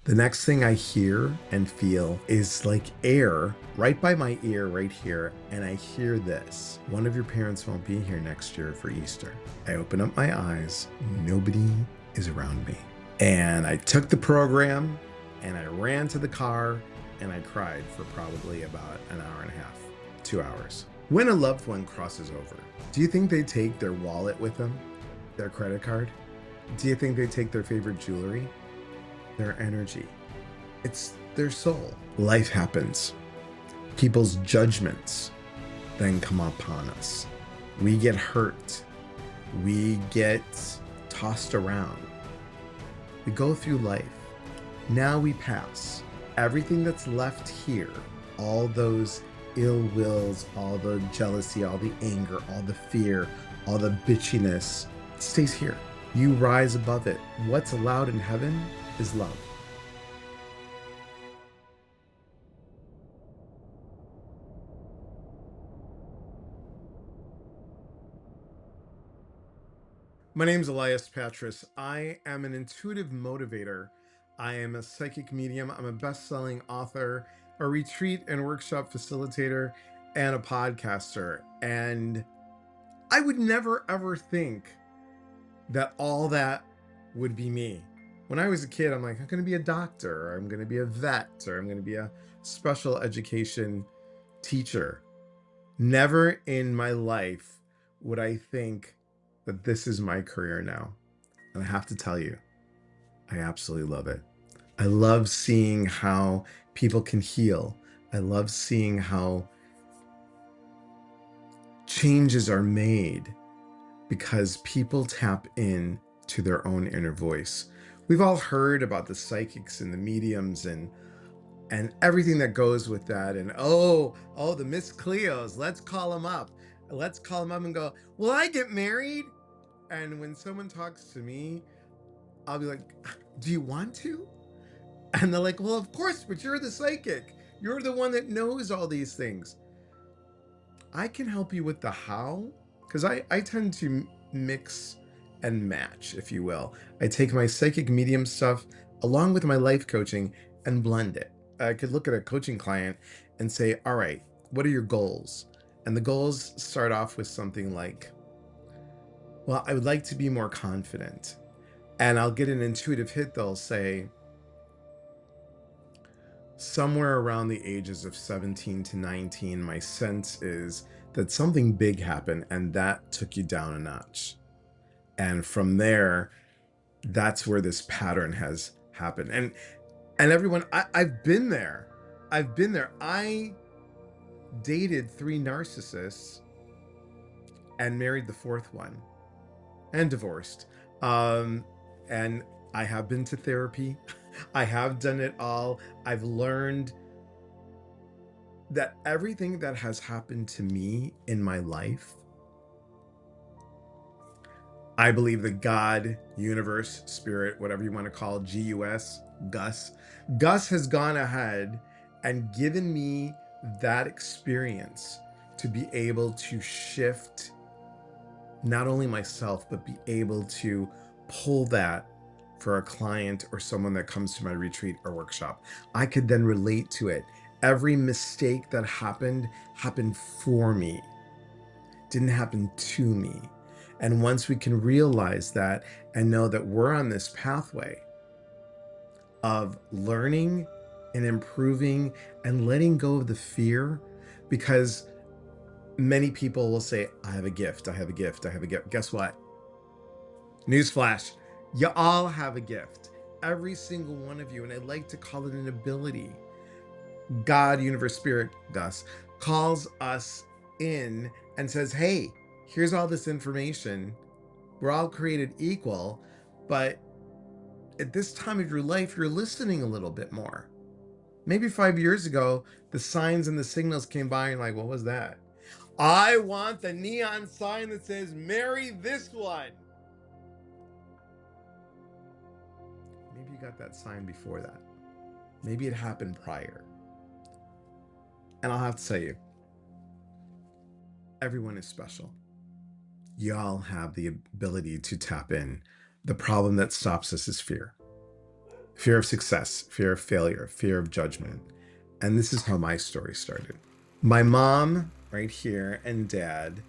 The next thing I hear and feel is like air right by my ear right here, and I hear this. One of your parents won't be here next year for Easter. I open up my eyes. Nobody is around me. And I took the program and I ran to the car and I cried for probably about an hour and a half, 2 hours. When a loved one crosses over, do you think they take their wallet with them? Their credit card? Do you think they take their favorite jewelry? Their energy. It's their soul. Life happens. People's judgments then come upon us. We get hurt. We get tossed around. We go through life. Now we pass. Everything that's left here, all those ill wills, all the jealousy, all the anger, all the fear, all the bitchiness, it stays here. You rise above it. What's allowed in heaven is love. My name is Elias Patras. I am an intuitive motivator. I am a psychic medium. I'm a best-selling author, a retreat and workshop facilitator, and a podcaster. And I would never ever think that all that would be me. When I was a kid, I'm like, I'm going to be a doctor, or I'm going to be a vet, or I'm going to be a special education teacher. Never in my life would I think that this is my career now. And I have to tell you, I absolutely love it. I love seeing how people can heal. I love seeing how changes are made because people tap in to their own inner voice. We've all heard about the psychics and the mediums and everything that goes with that. And the Miss Cleos, let's call them up. Let's call them up and go, will I get married? And when someone talks to me, I'll be like, do you want to? And they're like, well, of course, but you're the psychic. You're the one that knows all these things. I can help you with the how, because I tend to mix and match, if you will. I take my psychic medium stuff along with my life coaching and blend it. I could look at a coaching client and say, all right, what are your goals? And the goals start off with something like, well, I would like to be more confident. And I'll get an intuitive hit. They'll say, somewhere around the ages of 17 to 19, my sense is that something big happened and that took you down a notch. And from there, that's where this pattern has happened. And everyone, I've been there. I've been there. I dated 3 narcissists and married the 4th one and divorced. And I have been to therapy. I have done it all. I've learned that everything that has happened to me in my life, I believe that God, universe, spirit, whatever you want to call it, Gus has gone ahead and given me that experience to be able to shift not only myself, but be able to pull that for a client or someone that comes to my retreat or workshop. I could then relate to it. Every mistake that happened for me, didn't happen to me. And once we can realize that and know that we're on this pathway of learning and improving and letting go of the fear, because many people will say, I have a gift, I have a gift, I have a gift. Guess what? Newsflash, you all have a gift. Every single one of you, and I like to call it an ability. God, universe, spirit, Gus, calls us in and says, hey, here's all this information. We're all created equal, but at this time of your life, you're listening a little bit more. Maybe 5 years ago, the signs and the signals came by and like, what was that? I want the neon sign that says, marry this one. Maybe you got that sign before that. Maybe it happened prior. And I'll have to tell you, everyone is special. Y'all have the ability to tap in. The problem that stops us is fear. fear of success, fear of failure, fear of judgment. And this is how my story started. My mom, right here, and dad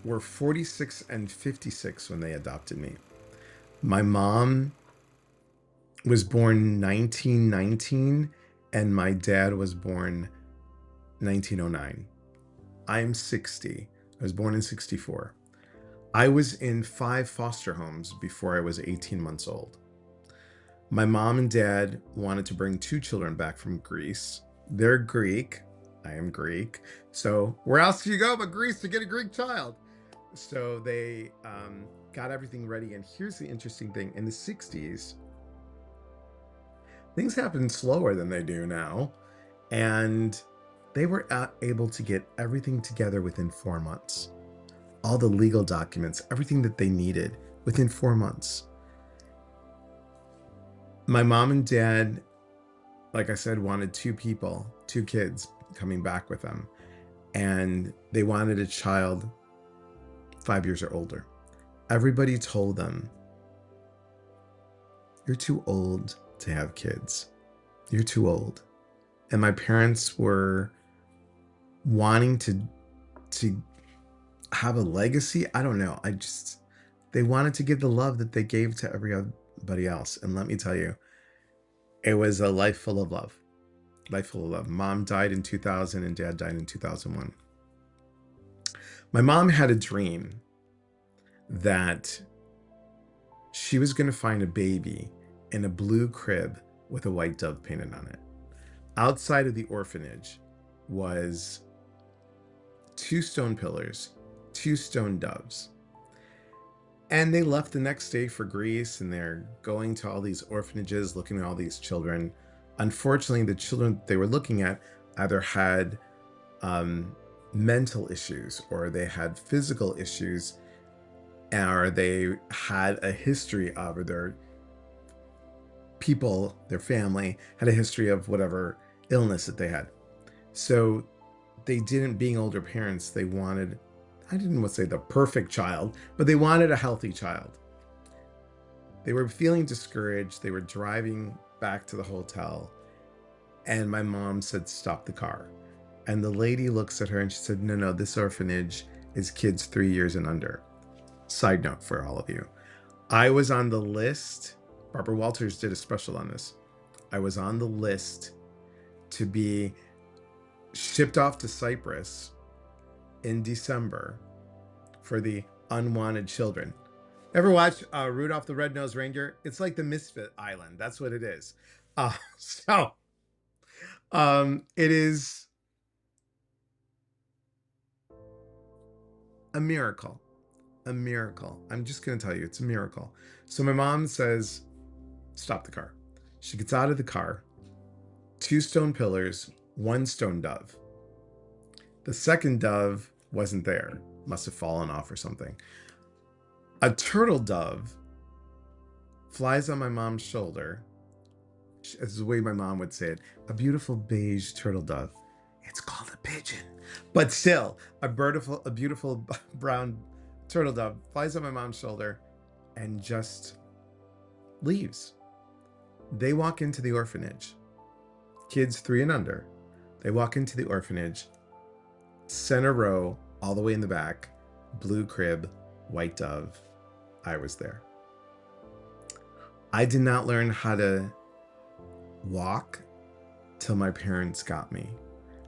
were 46 and 56 when they adopted me. My mom was born 1919 and my dad was born 1909. I'm 60. I was born in 64. I was in 5 foster homes before I was 18 months old. My mom and dad wanted to bring 2 children back from Greece. They're Greek. I am Greek. So where else do you go but Greece to get a Greek child? So they got everything ready. And here's the interesting thing. In the 60s, things happened slower than they do now. And they were able to get everything together within 4 months. All the legal documents, everything that they needed within 4 months. My mom and dad, like I said, wanted 2 kids coming back with them. And they wanted a child 5 years or older. Everybody told them, you're too old to have kids. You're too old. And my parents were wanting to have a legacy. I don't know. They wanted to give the love that they gave to everybody else. And let me tell you, it was a life full of love. Life full of love. Mom died in 2000 and dad died in 2001. My mom had a dream that she was going to find a baby in a blue crib with a white dove painted on it. Outside of the orphanage was 2 stone pillars, 2 stone doves. And they left the next day for Greece, and they're going to all these orphanages, looking at all these children. Unfortunately, the children they were looking at either had mental issues, or they had physical issues, or they had a history of, or their people, their family, had a history of whatever illness that they had. So they didn't, being older parents, they wanted, I didn't want to say the perfect child, but they wanted a healthy child. They were feeling discouraged. They were driving back to the hotel, and my mom said, stop the car. And the lady looks at her and she said, no, this orphanage is kids 3 years and under. Side note for all of you. I was on the list. Barbara Walters did a special on this. I was on the list to be shipped off to Cyprus in December for the unwanted children. Ever watch Rudolph the Red-Nosed Reindeer? It's like the Misfit Island. That's what it is. It is a miracle. A miracle. I'm just going to tell you, it's a miracle. So my mom says, stop the car. She gets out of the car. 2 stone pillars, 1 stone dove. The second dove wasn't there. Must have fallen off or something. A turtle dove flies on my mom's shoulder. This is the way my mom would say it. A beautiful beige turtle dove. It's called a pigeon. But still, a beautiful brown turtle dove flies on my mom's shoulder and just leaves. They walk into the orphanage. Kids 3 and under. They walk into the orphanage. Center row, all the way in the back. Blue crib, white dove. I was there. I did not learn how to walk till my parents got me.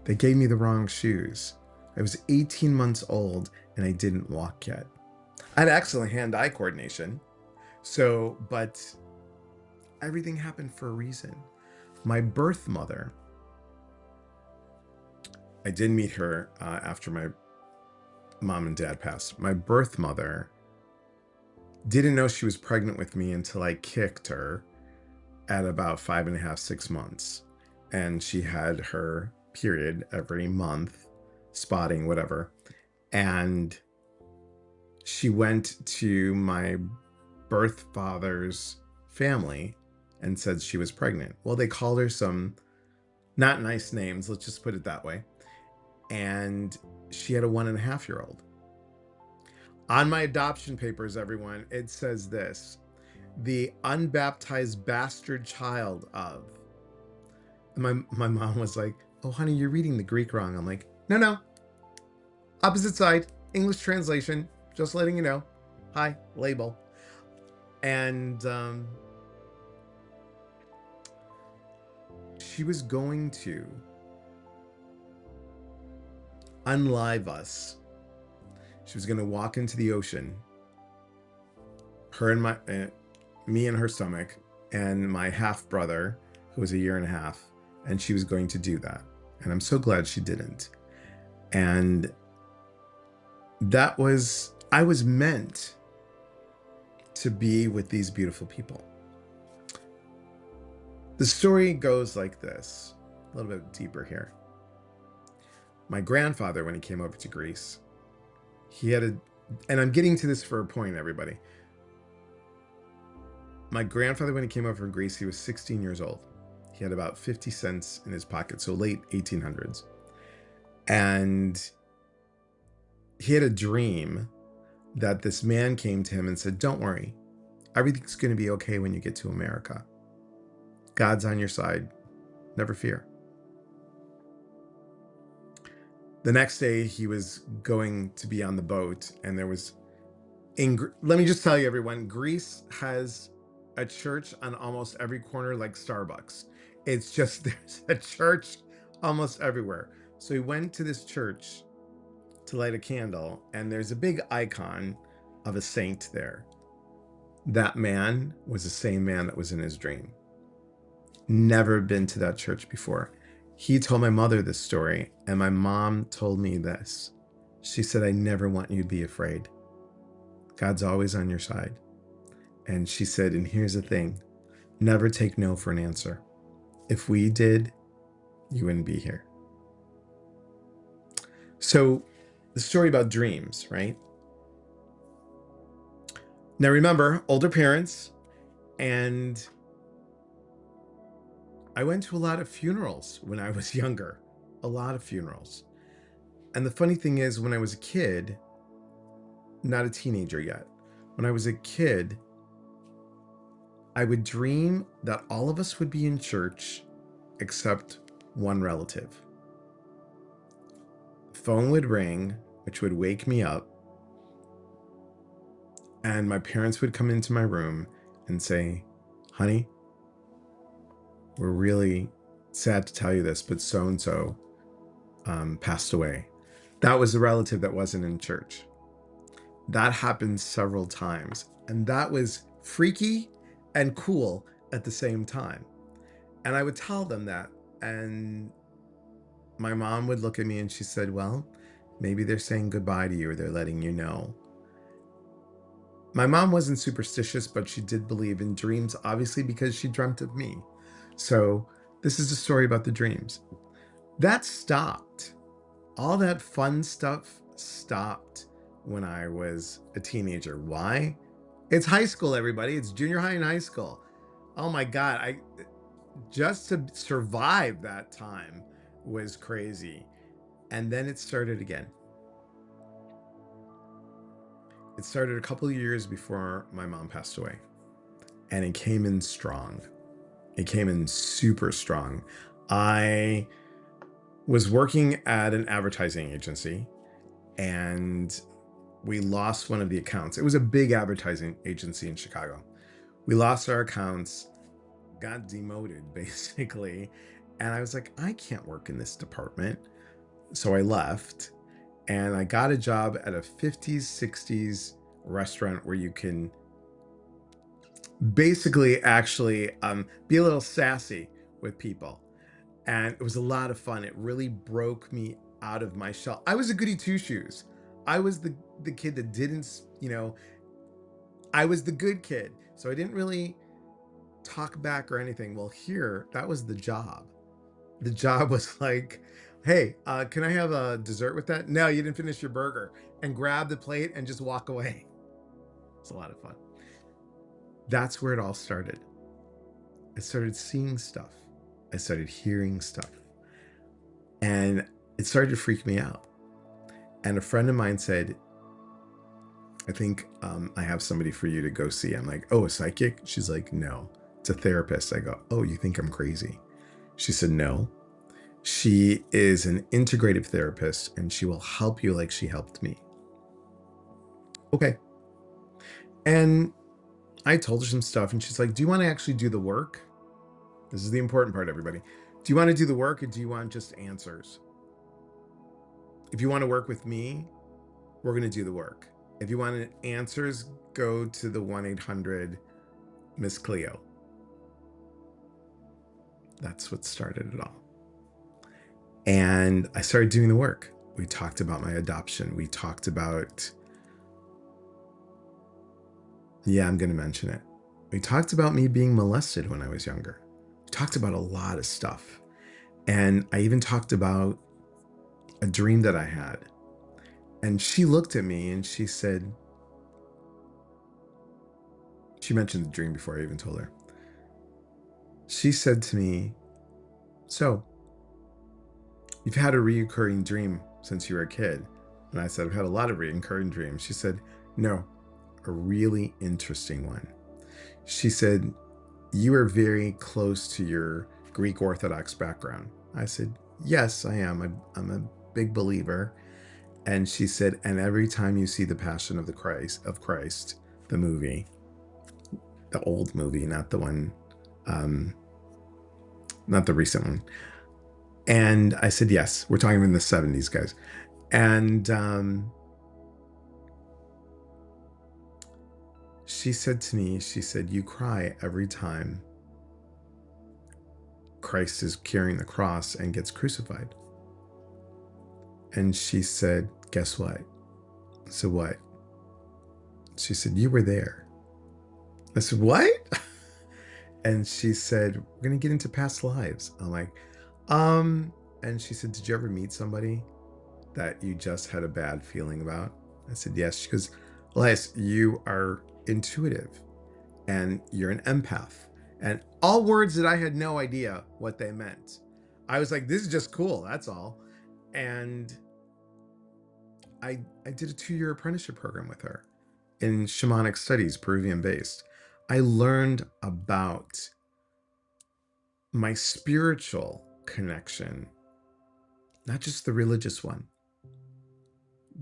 They gave me the wrong shoes. I was 18 months old and I didn't walk yet. I had excellent hand-eye coordination. But everything happened for a reason. My birth mother, I did meet her after my mom and dad passed. My birth mother didn't know she was pregnant with me until I kicked her at about 5.5, 6 months. And she had her period every month, spotting, whatever. And she went to my birth father's family and said she was pregnant. Well, they called her some not nice names, let's just put it that way. And she had a 1.5-year-old. On my adoption papers, everyone, it says this. the unbaptized bastard child of. And my mom was like, oh, honey, you're reading the Greek wrong. I'm like, no. Opposite side, English translation, just letting you know. Hi, label. And she was going to unlive us. She was going to walk into the ocean, her and me in her stomach, and my half brother, who was a year and a half, and she was going to do that. And I'm so glad she didn't. And I was meant to be with these beautiful people. The story goes like this, a little bit deeper here. My grandfather, when he came over to Greece, and I'm getting to this for a point, everybody. My grandfather, when he came over from Greece, he was 16 years old. He had about 50 cents in his pocket, so late 1800s. And he had a dream that this man came to him and said, don't worry, everything's going to be okay when you get to America. God's on your side. Never fear. The next day, he was going to be on the boat, and there was... let me just tell you, everyone, Greece has a church on almost every corner, like Starbucks. It's just, there's a church almost everywhere. So he went to this church to light a candle, and there's a big icon of a saint there. That man was the same man that was in his dream. Never been to that church before. He told my mother this story, and my mom told me this. She said, I never want you to be afraid. God's always on your side. And she said, and here's the thing, never take no for an answer. If we did, you wouldn't be here. So the story about dreams, right? Now remember, older parents, and I went to a lot of funerals when I was younger, a lot of funerals. And the funny thing is, when I was a kid, not a teenager yet, when I was a kid, I would dream that all of us would be in church except one relative. The phone would ring, which would wake me up, and my parents would come into my room and say, honey, we're really sad to tell you this, but so-and-so passed away. That was the relative that wasn't in church. That happened several times, and that was freaky and cool at the same time. And I would tell them that, and my mom would look at me and she said, well, maybe they're saying goodbye to you, or they're letting you know. My mom wasn't superstitious, but she did believe in dreams, obviously, because she dreamt of me. So this is a story about the dreams. That stopped. All that fun stuff stopped when I was a teenager. Why? It's high school, everybody. It's junior high and high school. Oh my God. Just to survive that time was crazy. And then it started again. It started a couple of years before my mom passed away. And it came in strong. It came in super strong. I was working at an advertising agency, and we lost one of the accounts. It was a big advertising agency in Chicago. We lost our accounts, got demoted basically. And I was like, I can't work in this department. So I left, and I got a job at a 50s, 60s restaurant where you can basically actually be a little sassy with people. And it was a lot of fun. It really broke me out of my shell. I was a goody two shoes. I was the kid that didn't, I was the good kid. So I didn't really talk back or anything. Well, here, that was the job. The job was like, hey, can I have a dessert with that? No, you didn't finish your burger. And grab the plate and just walk away. It's a lot of fun. That's where it all started. I started seeing stuff. I started hearing stuff. And it started to freak me out. And a friend of mine said, I think I have somebody for you to go see. I'm like, oh, a psychic? She's like, no, it's a therapist. I go, oh, you think I'm crazy? She said, no. She is an integrative therapist and she will help you like she helped me. Okay. And I told her some stuff and she's like, do you want to actually do the work? This is the important part, everybody. Do you want to do the work or do you want just answers? If you want to work with me, we're going to do the work. If you want answers, go to the 1-800 Miss Cleo. That's what started it all. And I started doing the work. We talked about my adoption. We talked about, yeah, I'm going to mention it. We talked about me being molested when I was younger. We talked about a lot of stuff. And I even talked about a dream that I had. And she looked at me and she said, she mentioned the dream before I even told her. She said to me, so you've had a reoccurring dream since you were a kid. And I said, I've had a lot of reoccurring dreams. She said, no, a really interesting one. She said, you are very close to your Greek Orthodox background. I said, yes, I am. I'm a big believer. And she said, and every time you see the Passion of Christ, the movie, the old movie, not the one, not the recent one. And I said, yes, we're talking in the 70s, guys. And she said to me, she said, you cry every time Christ is carrying the cross and gets crucified. And she said, guess what? I said, what? She said, you were there. I said, what? And she said, we're going to get into past lives. I'm like, and she said, did you ever meet somebody that you just had a bad feeling about? I said, yes. She goes, Elias, you are intuitive and you're an empath. And all words that I had no idea what they meant. I was like, this is just cool. That's all. And I did a 2-year apprenticeship program with her in shamanic studies, Peruvian based. I learned about my spiritual connection, not just the religious one.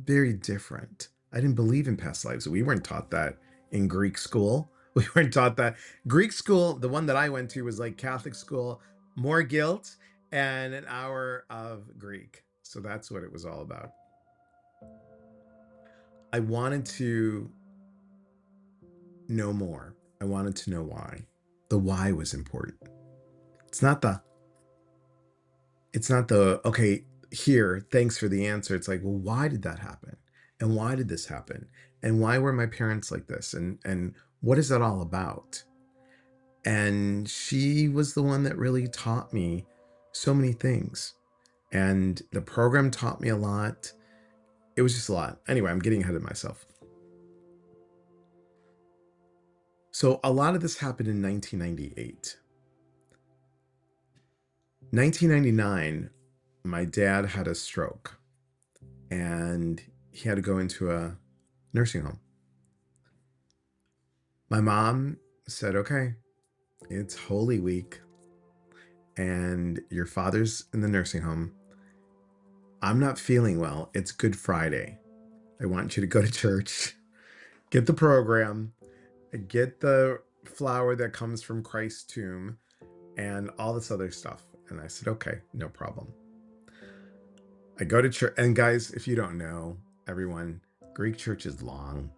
Very different. I didn't believe in past lives. We weren't taught that in Greek school. We weren't taught that. Greek school, the one that I went to, was like Catholic school, more guilt and an hour of Greek. So that's what it was all about. I wanted to know more. I wanted to know why. The why was important. It's not the, okay, here, thanks for the answer. It's like, well, why did that happen? And why did this happen? And why were my parents like this? And what is that all about? And she was the one that really taught me so many things. And the program taught me a lot. It was just a lot. Anyway, I'm getting ahead of myself. So a lot of this happened in 1998. 1999, my dad had a stroke and he had to go into a nursing home. My mom said, okay, it's Holy Week and your father's in the nursing home. I'm not feeling well. It's Good Friday. I want you to go to church, get the program, get the flower that comes from Christ's tomb, and all this other stuff. And I said, okay, no problem. I go to church. And guys, if you don't know, everyone, Greek church is long.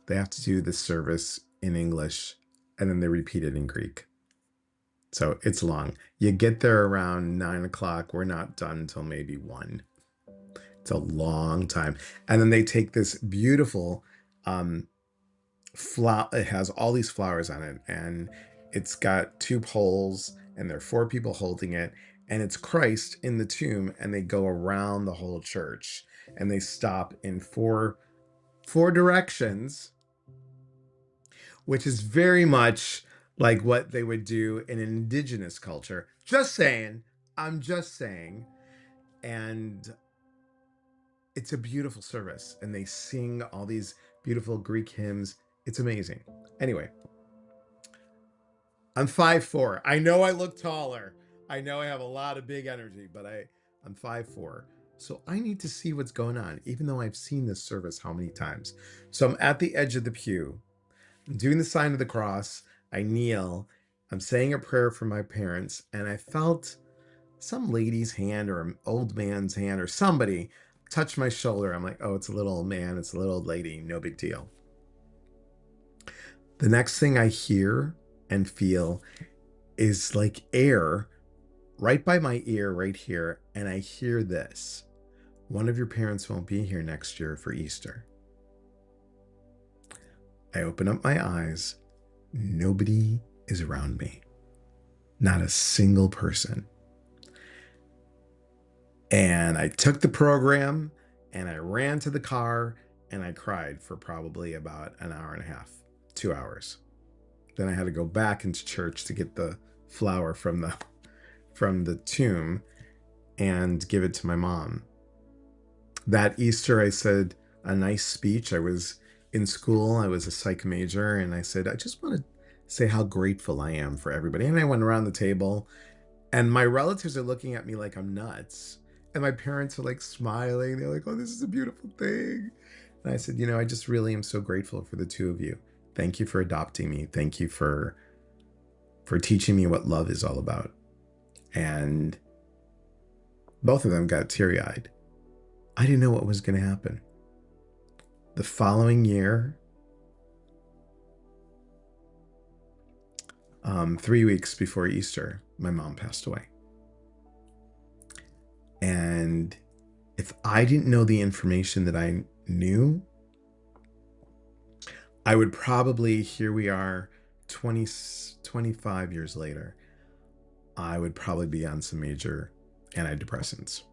They have to do the service in English and then they repeat it in Greek. So it's long. You get there around 9 o'clock. We're not done until maybe 1. It's a long time. And then they take this beautiful flower. It has all these flowers on it. And it's got 2 poles and there are 4 people holding it. And it's Christ in the tomb. And they go around the whole church. And they stop in four directions, which is very much like what they would do in an indigenous culture. Just saying. I'm just saying. And it's a beautiful service, and they sing all these beautiful Greek hymns. It's amazing. Anyway, I'm 5'4". I know I look taller. I know I have a lot of big energy, but I'm 5'4". So I need to see what's going on, even though I've seen this service how many times. So I'm at the edge of the pew. I'm doing the sign of the cross. I kneel. I'm saying a prayer for my parents, and I felt some lady's hand or an old man's hand or somebody touch my shoulder. I'm like, oh, it's a little old man. It's a little old lady. No big deal. The next thing I hear and feel is like air right by my ear right here. And I hear this: one of your parents won't be here next year for Easter. I open up my eyes. Nobody is around me. Not a single person. And I took the program and I ran to the car and I cried for probably about an hour and a half, 2 hours. Then I had to go back into church to get the flower from the tomb and give it to my mom. That Easter, I said a nice speech. I was in school. I was a psych major. And I said, I just want to say how grateful I am for everybody. And I went around the table, and my relatives are looking at me like I'm nuts. And my parents are like smiling. They're like, oh, this is a beautiful thing. And I said, I just really am so grateful for the two of you. Thank you for adopting me. Thank you for teaching me what love is all about. And both of them got teary-eyed. I didn't know what was going to happen. The following year, 3 weeks before Easter, my mom passed away. And if I didn't know the information that I knew, I would probably, here we are, 25 years later, I would probably be on some major antidepressants.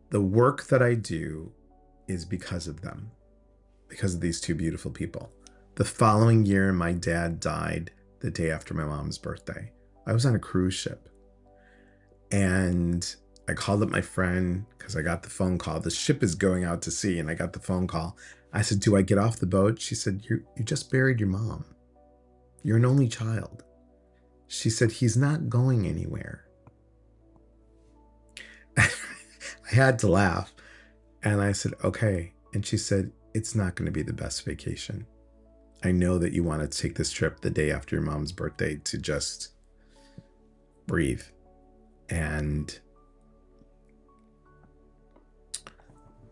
The work that I do is because of them, because of these two beautiful people. The following year, my dad died the day after my mom's birthday. I was on a cruise ship, and I called up my friend because I got the phone call. The ship is going out to sea, and I got the phone call. I said, do I get off the boat? She said, you just buried your mom. You're an only child. She said, he's not going anywhere. I had to laugh. And I said, okay. And she said, it's not going to be the best vacation. I know that you want to take this trip the day after your mom's birthday to just breathe. And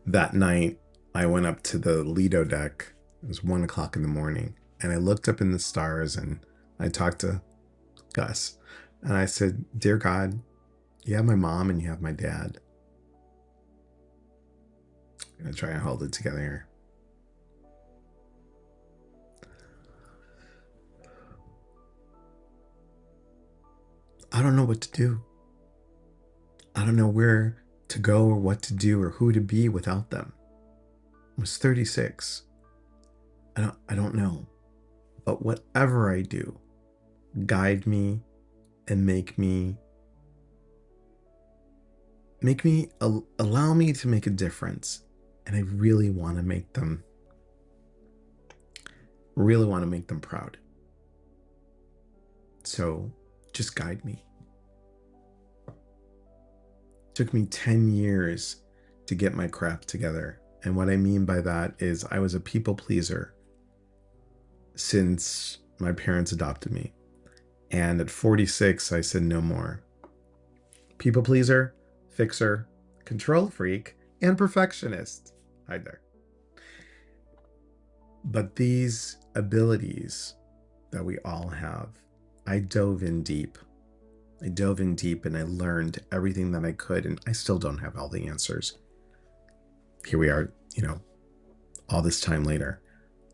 that night, I went up to the Lido deck. It was 1 o'clock in the morning. And I looked up in the stars and I talked to Gus. And I said, dear God, you have my mom and you have my dad. I'm going to try and hold it together here. I don't know what to do. I don't know where to go or what to do or who to be without them. I was 36. I don't know. But whatever I do, guide me and make me allow me to make a difference. And I really want to make them proud. So just guide me. It took me 10 years to get my crap together. And what I mean by that is I was a people pleaser since my parents adopted me. And at 46, I said no more. People pleaser, fixer, control freak, and perfectionist. Hi there. But these abilities that we all have, I dove in deep. And I learned everything that I could, and I still don't have all the answers. Here we are, all this time later.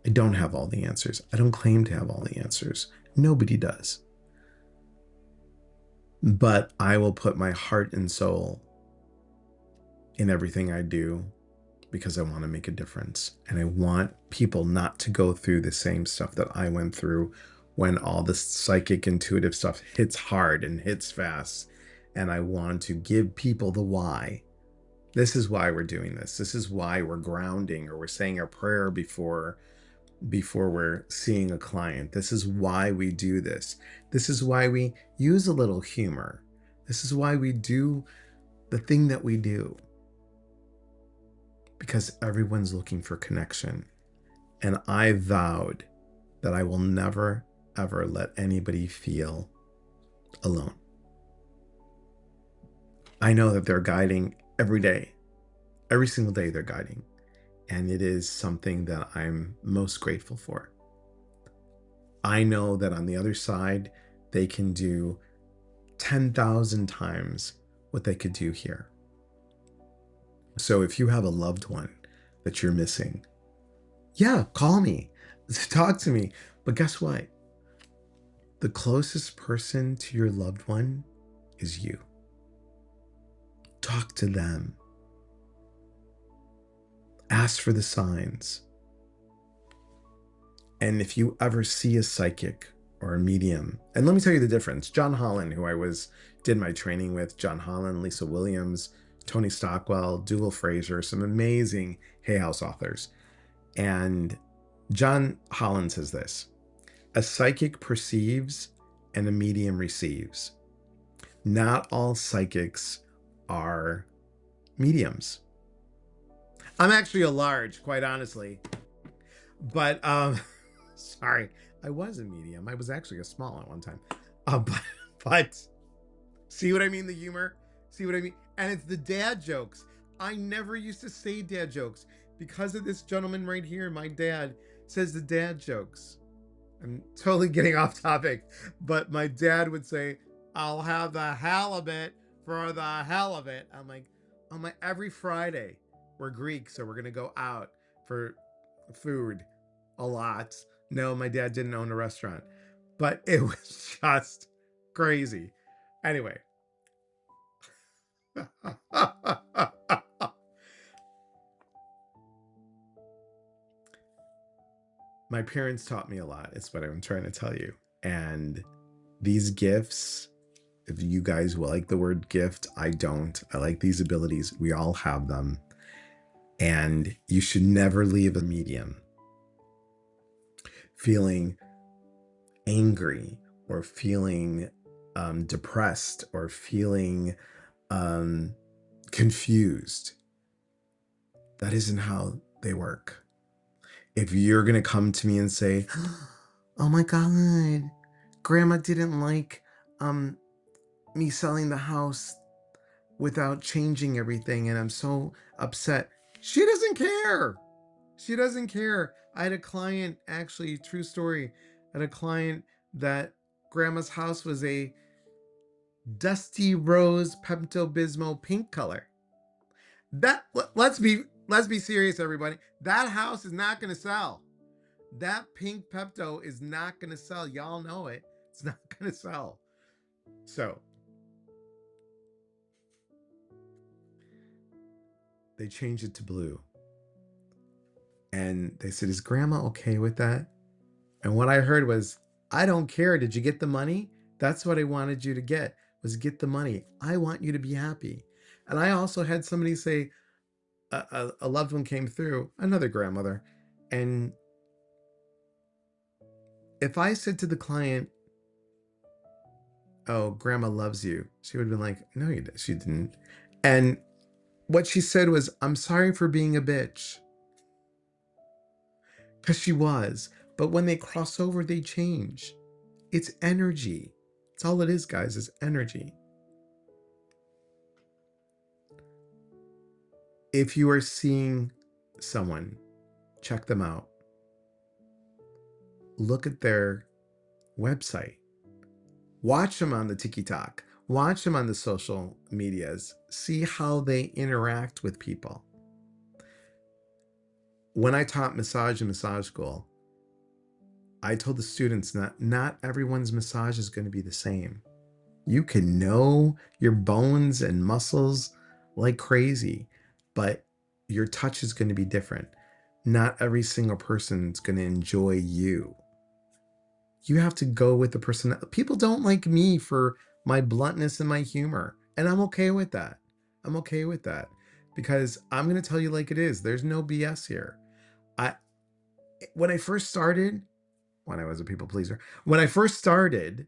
I don't have all the answers. I don't claim to have all the answers. Nobody does. But I will put my heart and soul in everything I do because I want to make a difference. And I want people not to go through the same stuff that I went through when all this psychic intuitive stuff hits hard and hits fast. And I want to give people the why This is why we're doing this. This is why we're grounding, or we're saying our prayer before we're seeing a client. This is why we do this. This is why we use a little humor. This is why we do the thing that we do. Because everyone's looking for connection. And I vowed that I will never, ever let anybody feel alone. I know that they're guiding every day. Every single day they're guiding. And it is something that I'm most grateful for. I know that on the other side, they can do 10,000 times what they could do here. So if you have a loved one that you're missing, yeah, call me, talk to me. But guess what? The closest person to your loved one is you. Talk to them. Ask for the signs. And if you ever see a psychic or a medium, and let me tell you the difference. John Holland, who I did my training with, John Holland, Lisa Williams, Tony Stockwell, Dougal Fraser, some amazing Hay House authors. And John Holland says this: a psychic perceives and a medium receives. Not all psychics are mediums. I'm actually a large, quite honestly. But, sorry, I was a medium. I was actually a small at one time. But see what I mean? The humor? See what I mean? And it's the dad jokes. I never used to say dad jokes because of this gentleman right here. My dad says the dad jokes. I'm totally getting off topic, but my dad would say, I'll have the halibut for the hell of it. I'm like, oh my, every Friday, we're Greek, so we're going to go out for food a lot. No, my dad didn't own a restaurant, but it was just crazy. Anyway. My parents taught me a lot, is what I'm trying to tell you. And these gifts, if you guys will like the word gift, I don't. I like these abilities. We all have them. And you should never leave a medium feeling angry or feeling depressed or feeling confused. That isn't how they work. If you're going to come to me and say, oh my God, Grandma didn't like me selling the house without changing everything, and I'm so upset. She doesn't care. She doesn't care. I had a client, actually, true story, I had a client that Grandma's house was a dusty rose Pepto-Bismol pink color. That, let's be serious, everybody. That house is not going to sell. That pink Pepto is not going to sell. Y'all know it. It's not going to sell. So they changed it to blue. And they said, is Grandma okay with that? And what I heard was, I don't care. Did you get the money? That's what I wanted you to get, was get the money. I want you to be happy. And I also had somebody say, a loved one came through, another grandmother. And if I said to the client, oh, Grandma loves you, she would have been like, no, she didn't. And what she said was, I'm sorry for being a bitch. Because she was. But when they cross over, they change. It's energy. That's all it is, guys, is energy. If you are seeing someone, check them out. Look at their website. Watch them on the TikTok. Watch them on the social medias. See how they interact with people. When I taught massage in massage school, I told the students not everyone's massage is going to be the same. You can know your bones and muscles like crazy, but your touch is going to be different. Not every single person is going to enjoy you. You have to go with the person. People don't like me for my bluntness and my humor, and I'm okay with that. I'm okay with that because I'm going to tell you like it is. There's no BS here. When I first started, when I was a people pleaser, when I first started,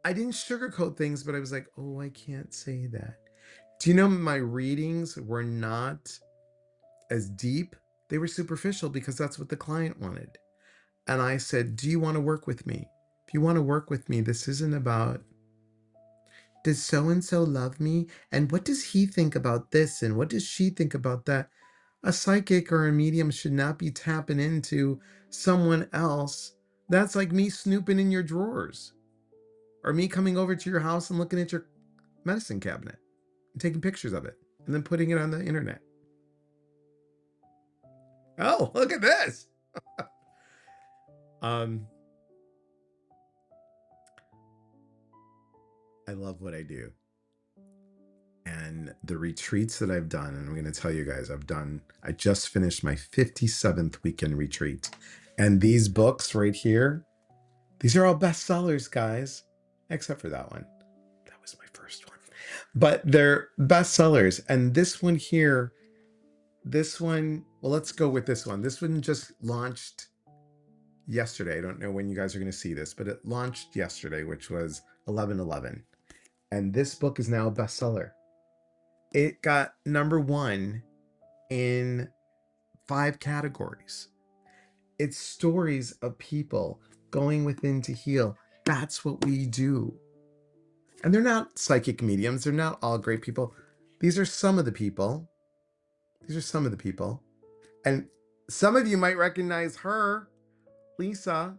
I didn't sugarcoat things, but I was like, oh, I can't say that. Do you know my readings were not as deep? They were superficial because that's what the client wanted. And I said, do you want to work with me? If you want to work with me, this isn't about, does so-and-so love me? And what does he think about this? And what does she think about that? A psychic or a medium should not be tapping into someone else. That's like me snooping in your drawers, or me coming over to your house and looking at your medicine cabinet and taking pictures of it and then putting it on the internet. Oh, look at this. I love what I do. And the retreats that I've done, and I'm going to tell you guys, I just finished my 57th weekend retreat. And these books right here, these are all bestsellers, guys, except for that one. That was my first one. But they're bestsellers. And this one here, well, let's go with this one. This one just launched yesterday. I don't know when you guys are going to see this, but it launched yesterday, which was 11/11. And this book is now a bestseller. It got #1 in 5 categories. It's stories of people going within to heal. That's what we do. And they're not psychic mediums. They're not all great people. These are some of the people. And some of you might recognize her, Lisa,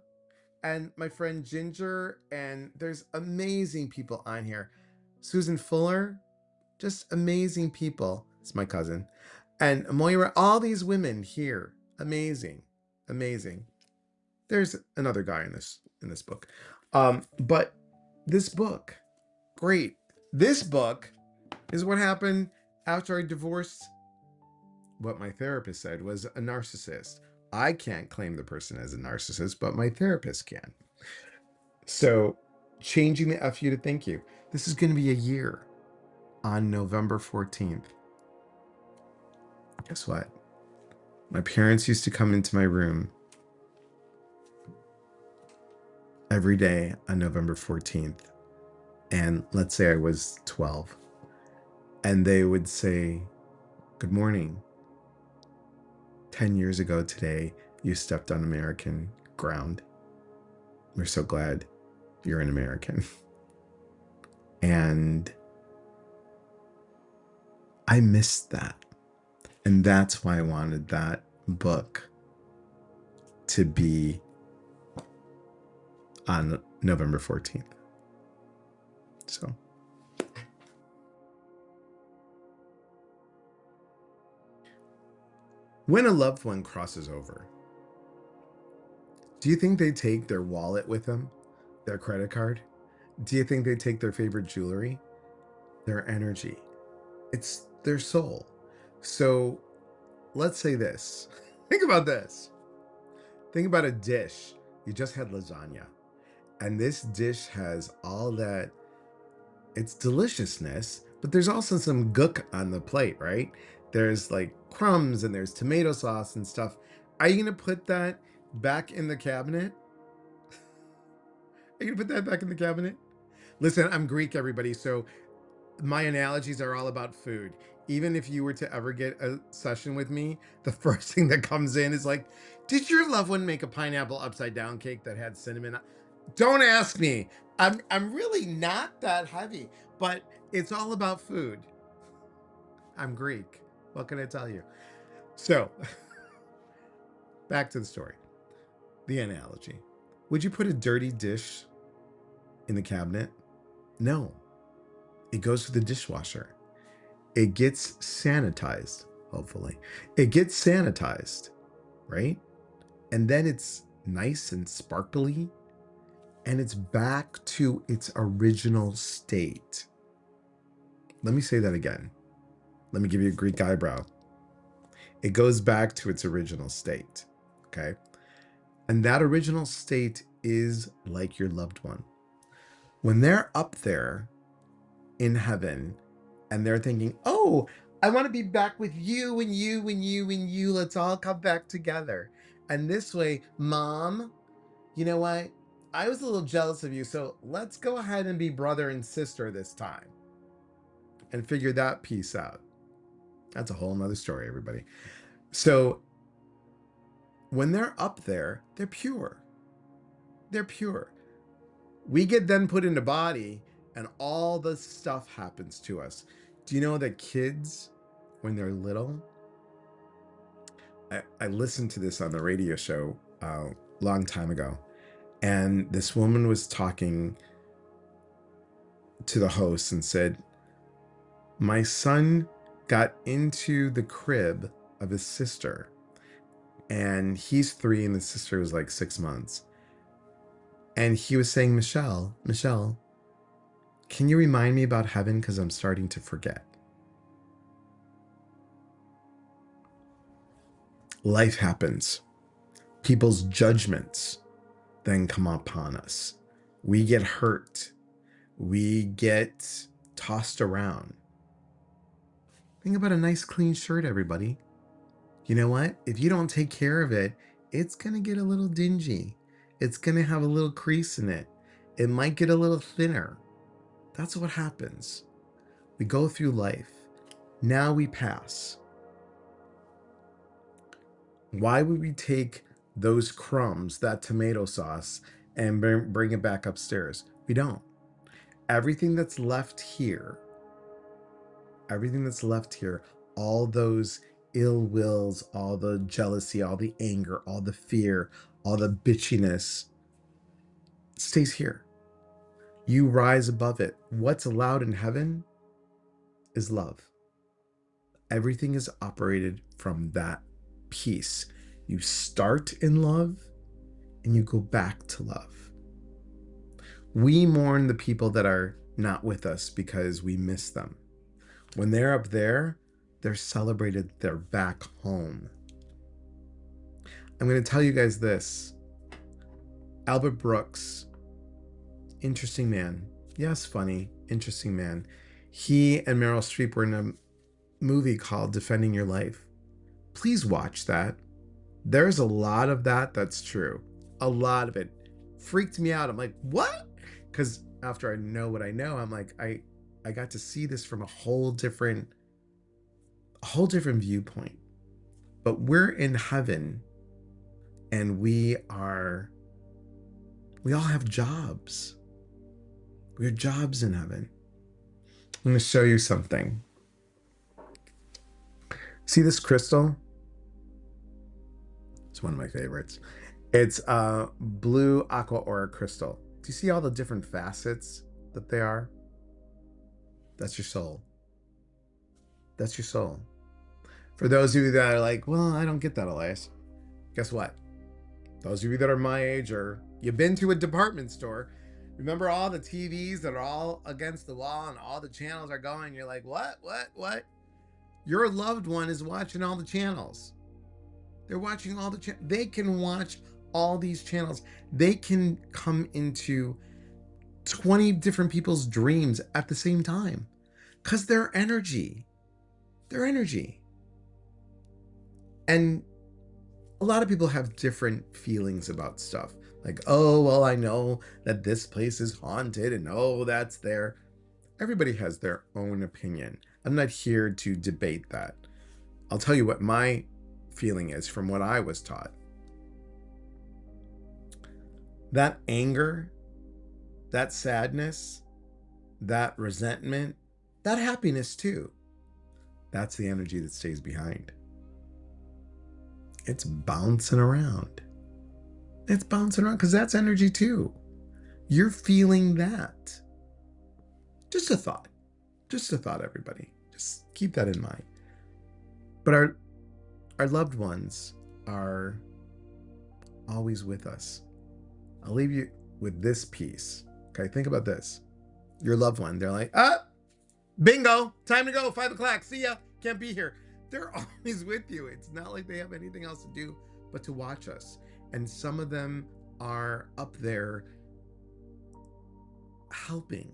and my friend Ginger. And there's amazing people on here. Susan Fuller, just amazing people. It's my cousin. And Moira, all these women here, amazing. There's another guy in this book. But this book, great. This book is what happened after I divorced what my therapist said was a narcissist. I can't claim the person as a narcissist, but my therapist can. So, changing the FU to thank you. This is going to be a year on November 14th. Guess what? My parents used to come into my room every day on November 14th. And let's say I was 12. And they would say, good morning. 10 years ago today, you stepped on American ground. We're so glad you're an American. And I missed that. And that's why I wanted that book to be on November 14th. So. When a loved one crosses over, do you think they take their wallet with them? Their credit card? Do you think they take their favorite jewelry? Their energy? It's their soul. So let's say this. Think about this. Think about a dish. You just had lasagna. And this dish has all that, it's deliciousness, but there's also some gook on the plate, right? There's like crumbs and there's tomato sauce and stuff. Are you going to put that back in the cabinet? Are you going to put that back in the cabinet? Listen, I'm Greek, everybody. So my analogies are all about food. Even if you were to ever get a session with me, the first thing that comes in is like, did your loved one make a pineapple upside down cake that had cinnamon? Don't ask me. I'm really not that heavy, but it's all about food. I'm Greek. What can I tell you? So, back to the story. The analogy. Would you put a dirty dish in the cabinet? No. It goes to the dishwasher. It gets sanitized, hopefully. It gets sanitized, right? And then it's nice and sparkly, and it's back to its original state. Let me say that again. Let me give you a Greek eyebrow. It goes back to its original state, okay? And that original state is like your loved one. When they're up there in heaven and they're thinking, oh, I want to be back with you and you and you and you. Let's all come back together. And this way, Mom, you know what? I was a little jealous of you, so let's go ahead and be brother and sister this time and figure that piece out. That's a whole nother story, everybody. So when they're up there, they're pure. They're pure. We get then put into body and all the stuff happens to us. Do you know that kids, when they're little, I listened to this on the radio show a long time ago, and this woman was talking to the host and said, my son got into the crib of his sister, and he's 3 and the sister was like 6 months. And he was saying, Michelle, can you remind me about heaven? Because I'm starting to forget. Life happens. People's judgments then come upon us. We get hurt. We get tossed around. Think about a nice clean shirt, everybody. You know what? If you don't take care of it, it's going to get a little dingy. It's going to have a little crease in it. It might get a little thinner. That's what happens. We go through life. Now we pass. Why would we take those crumbs, that tomato sauce, and bring it back upstairs? We don't. Everything that's left here, all those ill wills, all the jealousy, all the anger, all the fear, all the bitchiness stays here. You rise above it. What's allowed in heaven is love. Everything is operated from that piece. You start in love and you go back to love. We mourn the people that are not with us because we miss them. When they're up there, they're celebrated. They're back home. I'm going to tell you guys this. Albert Brooks, interesting man. Yes, funny, interesting man. He and Meryl Streep were in a movie called Defending Your Life. Please watch that. There's a lot of that that's true. A lot of it freaked me out. I'm like, what? Because after I know what I know, I'm like, I got to see this from a whole different viewpoint. But we're in heaven, and we all have jobs. We have jobs in heaven. I'm going to show you something. See this crystal? It's one of my favorites. It's a blue aqua aura crystal. Do you see all the different facets that they are? That's your soul. That's your soul. For those of you that are like, well, I don't get that, Elias. Guess what? Those of you that are my age, or you've been to a department store, remember all the TVs that are all against the wall and all the channels are going, you're like, what? Your loved one is watching all the channels. They're watching all the channels. They can watch all these channels. They can come into 20 different people's dreams at the same time because their energy. And a lot of people have different feelings about stuff. Like, oh, well, I know that this place is haunted and oh, that's there. Everybody has their own opinion. I'm not here to debate that. I'll tell you what my feeling is from what I was taught. That anger, that sadness, that resentment, that happiness too, that's the energy that stays behind. It's bouncing around. It's bouncing around because that's energy too. You're feeling that. Just a thought, everybody. Just keep that in mind. But our loved ones are always with us. I'll leave you with this piece. Okay, think about this. Your loved one, they're like, bingo, time to go, 5 o'clock, see ya, can't be here. They're always with you. It's not like they have anything else to do but to watch us. And some of them are up there helping.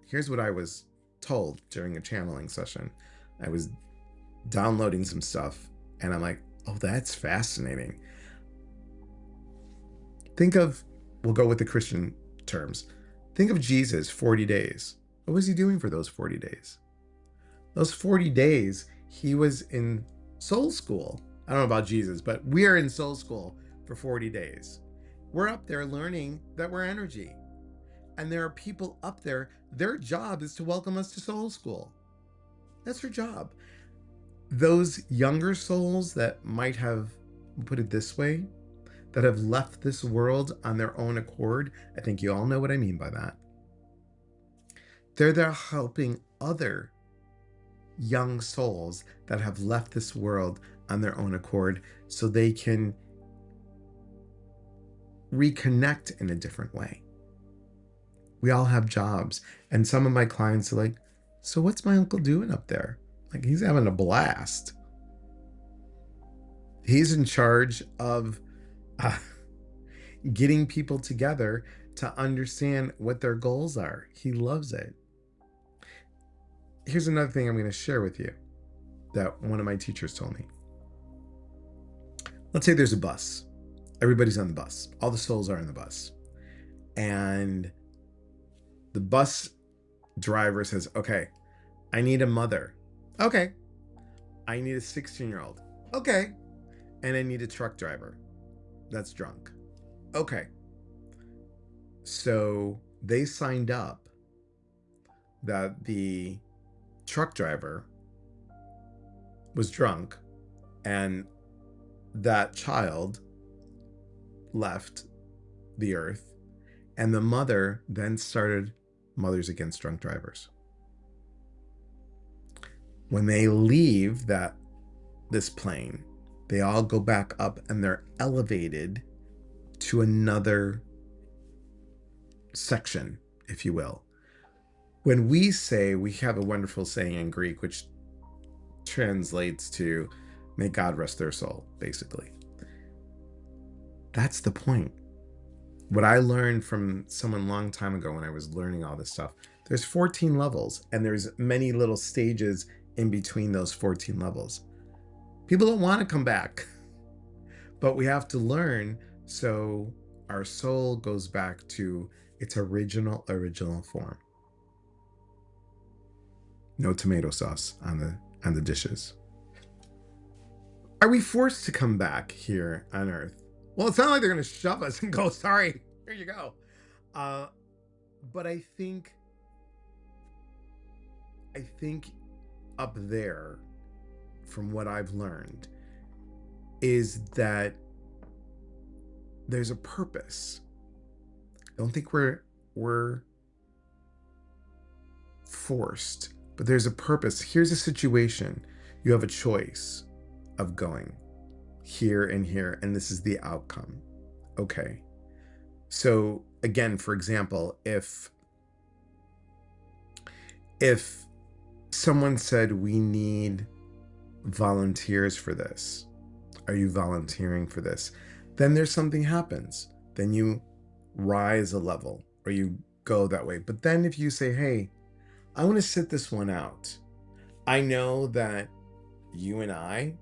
Here's what I was told during a channeling session. I was downloading some stuff, and I'm like, oh, that's fascinating. Think of, we'll go with the Christian terms. Think of Jesus, 40 days. What was he doing for those 40 days? Those 40 days, he was in soul school. I don't know about Jesus, but we are in soul school for 40 days. We're up there learning that we're energy. And there are people up there, their job is to welcome us to soul school. That's their job. Those younger souls that might have, put it this way, that have left this world on their own accord, I think you all know what I mean by that. They're there helping other young souls that have left this world on their own accord so they can reconnect in a different way. We all have jobs, and some of my clients are like, so what's my uncle doing up there? Like, he's having a blast. He's in charge of getting people together to understand what their goals are. He loves it. Here's another thing I'm going to share with you that one of my teachers told me. Let's say there's a bus. Everybody's on the bus. All the souls are in the bus. And the bus driver says, okay, I need a mother. Okay. I need a 16-year-old. Okay. And I need a truck driver that's drunk. Okay. So they signed up that the truck driver was drunk and that child left the earth, and the mother then started Mothers Against Drunk Drivers. When they leave this plane, they all go back up and they're elevated to another section, if you will. When we say, we have a wonderful saying in Greek, which translates to, may God rest their soul, basically. That's the point. What I learned from someone a long time ago when I was learning all this stuff, there's 14 levels, and there's many little stages in between those 14 levels. People don't want to come back, but we have to learn so our soul goes back to its original form. No tomato sauce on the dishes. Are we forced to come back here on Earth? Well, it's not like they're going to shove us and go, sorry, here you go. But I think up there, from what I've learned, is that there's a purpose. I don't think we're forced, but there's a purpose. Here's a situation. You have a choice of going here and here, and this is the outcome. Okay. So again, for example, if someone said, we need volunteers for this, are you volunteering for this? Then there's something happens. Then you rise a level or you go that way. But then if you say, hey, I want to sit this one out. I know that you and I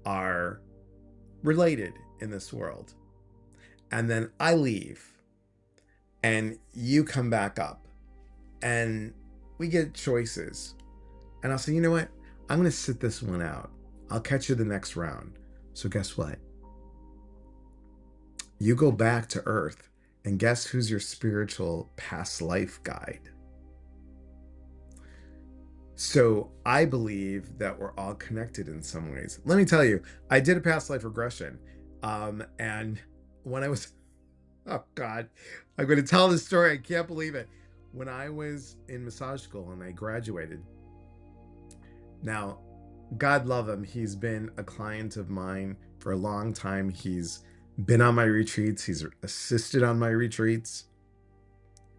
are related in this world. And then I leave and you come back up and we get choices. And I'll say, you know what? I'm going to sit this one out. I'll catch you the next round. So guess what? You go back to Earth, and guess who's your spiritual past life guide? So I believe that we're all connected in some ways. Let me tell you, I did a past life regression. And when I was, oh God, I'm going to tell this story. I can't believe it. When I was in massage school and I graduated, now, God love him. He's been a client of mine for a long time. He's been on my retreats. He's assisted on my retreats.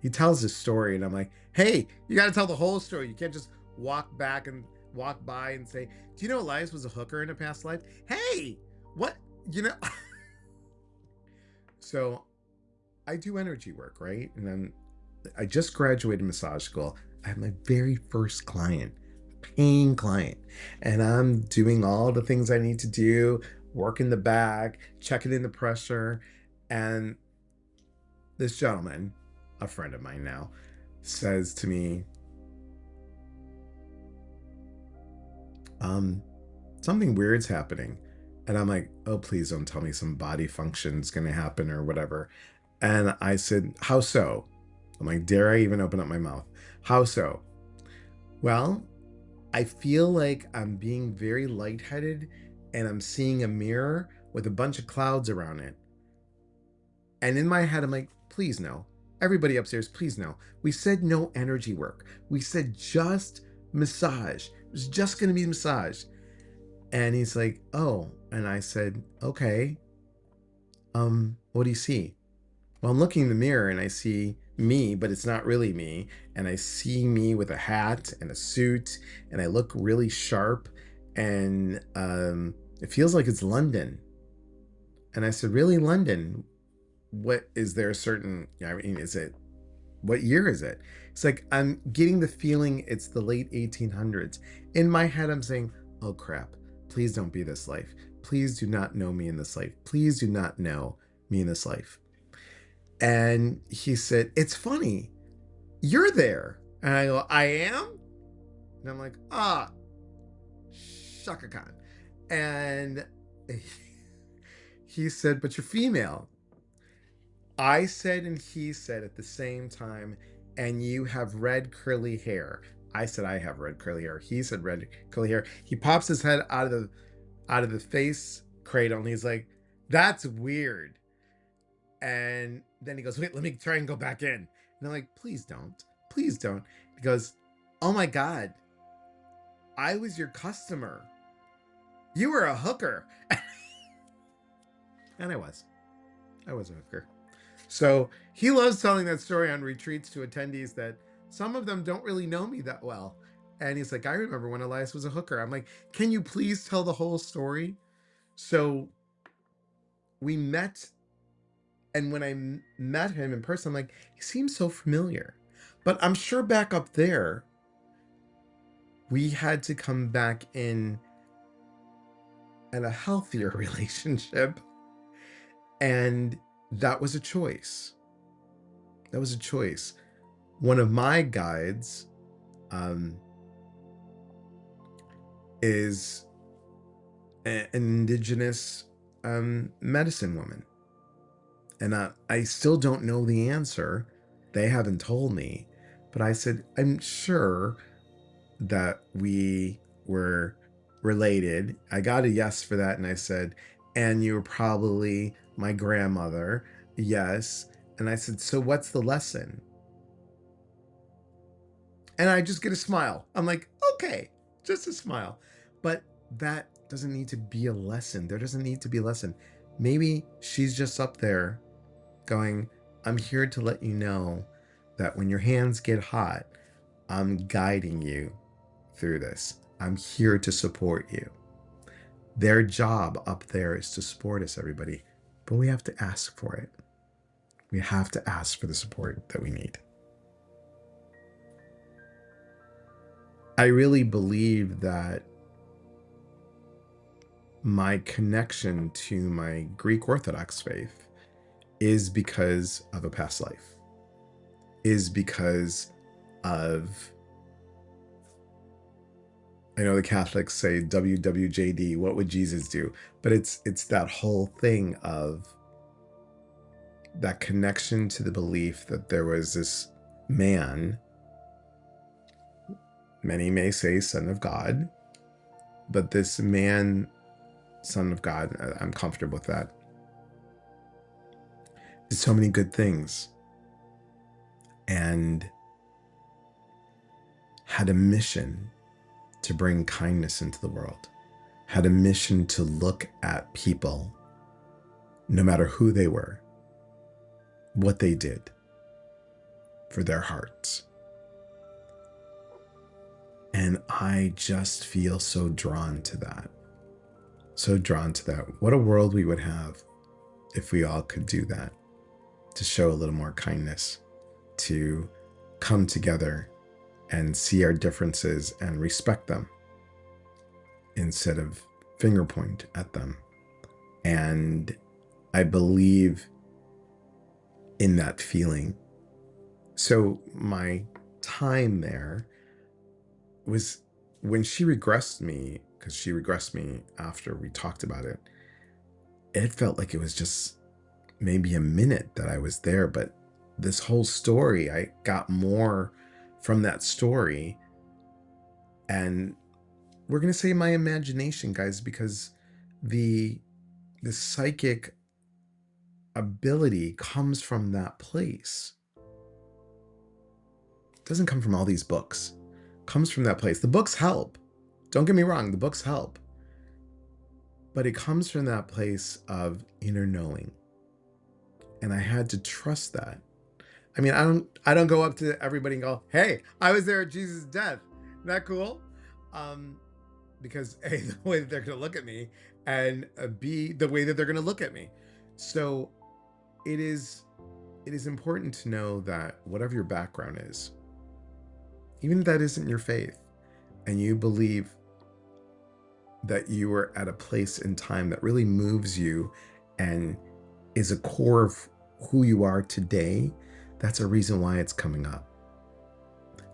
He tells this story and I'm like, hey, you got to tell the whole story. You can't just walk by and say, do you know Elias was a hooker in a past life? Hey, what? So I do energy work, right? And then I just graduated massage school. I had my very first client, paying client. And I'm doing all the things I need to do, working the bag, checking in the pressure. And this gentleman, a friend of mine now, says to me, something weird's happening. And I'm like, oh, please don't tell me some body function's going to happen or whatever. And I said, how so? I'm like, dare I even open up my mouth? How so? Well, I feel like I'm being very lightheaded and I'm seeing a mirror with a bunch of clouds around it. And in my head, I'm like, please no. Everybody upstairs, please no. We said no energy work. We said just massage. It was just going to be massage. And he's like, oh. And I said, okay. What do you see? Well, I'm looking in the mirror and I see me, but it's not really me. And I see me with a hat and a suit, and I look really sharp. And it feels like it's London. And I said, really, London? What is there a certain, I mean, is it, what year is it? It's like, I'm getting the feeling it's the late 1800s. In my head, I'm saying, oh crap, please don't be this life. Please do not know me in this life. Please do not know me in this life. And he said, it's funny, you're there. And I go, I am? And I'm like, Shaka Khan. And he said, but you're female. I said and he said at the same time, and you have red curly hair. I said I have red curly hair. He said red curly hair. He pops his head out of the face cradle and he's like, that's weird. And then he goes, wait, let me try and go back in. And I'm like, please don't. Please don't. He goes, oh my God, I was your customer. You were a hooker. And I was a hooker. So he loves telling that story on retreats to attendees that some of them don't really know me that well. And he's like, I remember when Elias was a hooker. I'm like, can you please tell the whole story? So we met. And when I met him in person, I'm like, he seems so familiar. But I'm sure back up there, we had to come back in a healthier relationship. And that was a choice. That was a choice. One of my guides is an indigenous medicine woman. And I still don't know the answer. They haven't told me. But I said, I'm sure that we were related. I got a yes for that. And I said, and you were probably my grandmother. Yes. And I said, so what's the lesson? And I just get a smile. I'm like, okay, just a smile. But that doesn't need to be a lesson. There doesn't need to be a lesson. Maybe she's just up there going, I'm here to let you know that when your hands get hot, I'm guiding you through this. I'm here to support you. Their job up there is to support us, everybody. But we have to ask for it. We have to ask for the support that we need. I really believe that my connection to my Greek Orthodox faith is because of a past life, is because of, I know the Catholics say WWJD, what would Jesus do? But it's that whole thing of that connection to the belief that there was this man, many may say son of God, but this man, son of God, I'm comfortable with that, did so many good things and had a mission to bring kindness into the world, had a mission to look at people, no matter who they were, what they did for their hearts. And I just feel so drawn to that. So drawn to that. What a world we would have if we all could do that, to show a little more kindness, to come together and see our differences and respect them instead of finger point at them. And I believe in that feeling. So my time there was when she regressed me, because she regressed me after we talked about it. It felt like it was just maybe a minute that I was there, but this whole story, I got more from that story. And we're going to say my imagination, guys, because the psychic ability comes from that place. It doesn't come from all these books. It comes from that place. The books help. Don't get me wrong, the books help. But it comes from that place of inner knowing. And I had to trust that. I mean, I don't go up to everybody and go, "Hey, I was there at Jesus' death." Isn't that cool? Because A, the way that they're going to look at me, and B, the way that they're going to look at me. So it is important to know that whatever your background is, even if that isn't your faith, and you believe that you are at a place in time that really moves you and is a core of who you are today, that's a reason why it's coming up.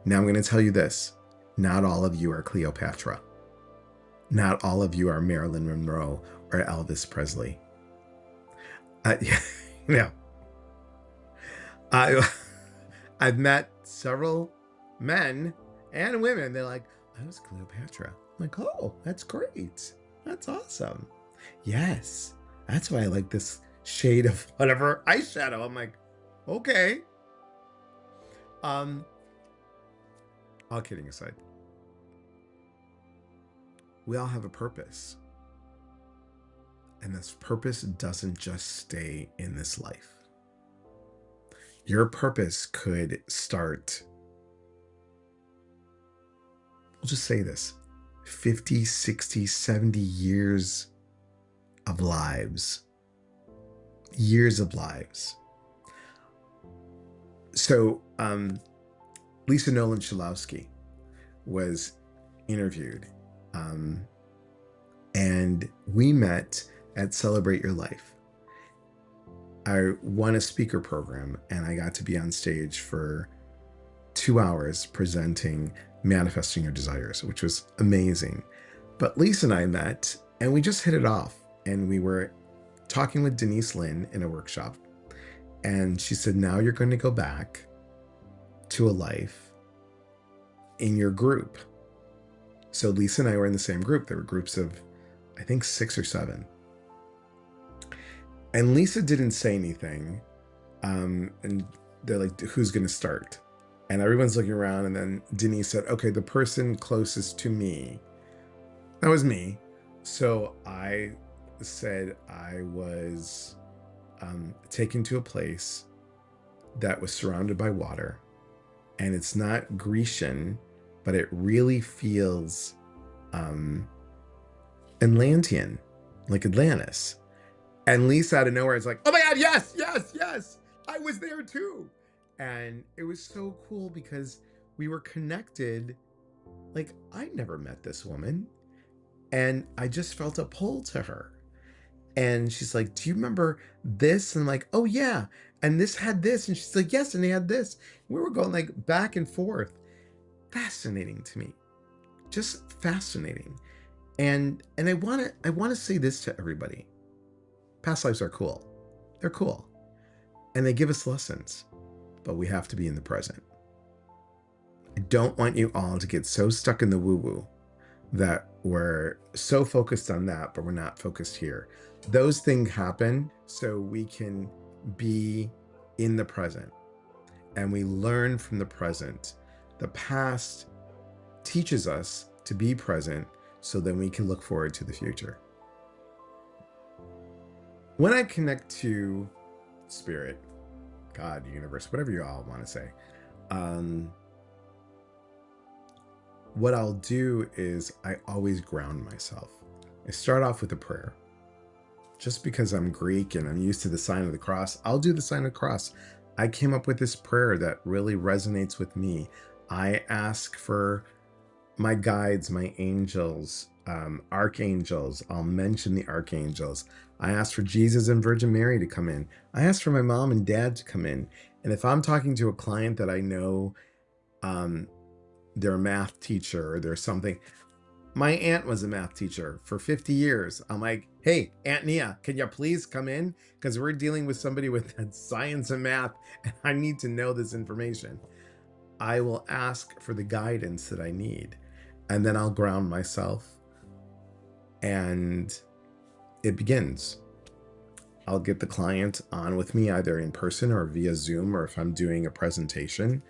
Now I'm going to tell you this. Not all of you are Cleopatra. Not all of you are Marilyn Monroe or Elvis Presley. Yeah. I've met several men and women. They're like, "I was Cleopatra." I'm like, "Oh, that's great. That's awesome. Yes, that's why I like this shade of whatever eyeshadow." I'm like, "Okay." All kidding aside, we all have a purpose. And this purpose doesn't just stay in this life. Your purpose could start, we'll just say this, 50, 60, 70 years of lives. Years of lives. So Lisa Nolan Chalowski was interviewed, and we met at Celebrate Your Life. I won a speaker program, and I got to be on stage for 2 hours presenting Manifesting Your Desires, which was amazing. But Lisa and I met, and we just hit it off, and we were talking with Denise Lynn in a workshop, and she said, "Now you're going to go back to a life in your group." So Lisa and I were in the same group. There were groups of, I think, 6 or 7. And Lisa didn't say anything. And they're like, "Who's going to start?" And everyone's looking around. And then Denise said, "Okay, the person closest to me." That was me. So I said I was taken to a place that was surrounded by water. And it's not Grecian, but it really feels Atlantean, like Atlantis. And Lisa out of nowhere is like, "Oh my God, yes, yes, yes. I was there too." And it was so cool because we were connected. Like, I never met this woman. And I just felt a pull to her. And she's like, "Do you remember this?" And I'm like, "Oh yeah. And this had this." And she's like, "Yes, and they had this." We were going like back and forth. Fascinating to me. Just fascinating. And I wanna say this to everybody. Past lives are cool. They're cool. And they give us lessons. But we have to be in the present. I don't want you all to get so stuck in the woo-woo that we're so focused on that, but we're not focused here. Those things happen so we can be in the present. And we learn from the present. The past teaches us to be present so then we can look forward to the future. When I connect to spirit, God, universe, whatever you all want to say, what I'll do is I always ground myself. I start off with a prayer. Just because I'm Greek and I'm used to the sign of the cross, I'll do the sign of the cross. I came up with this prayer that really resonates with me. I ask for my guides, my angels, archangels. I'll mention the archangels. I ask for Jesus and Virgin Mary to come in. I ask for my mom and dad to come in. And if I'm talking to a client that I know, they're a math teacher or they're something. My aunt was a math teacher for 50 years. I'm like, hey, Aunt Nia, can you please come in? Because we're dealing with somebody with science and math, and I need to know this information. I will ask for the guidance that I need, and then I'll ground myself, and it begins. I'll get the client on with me either in person or via Zoom, or if I'm doing a presentation.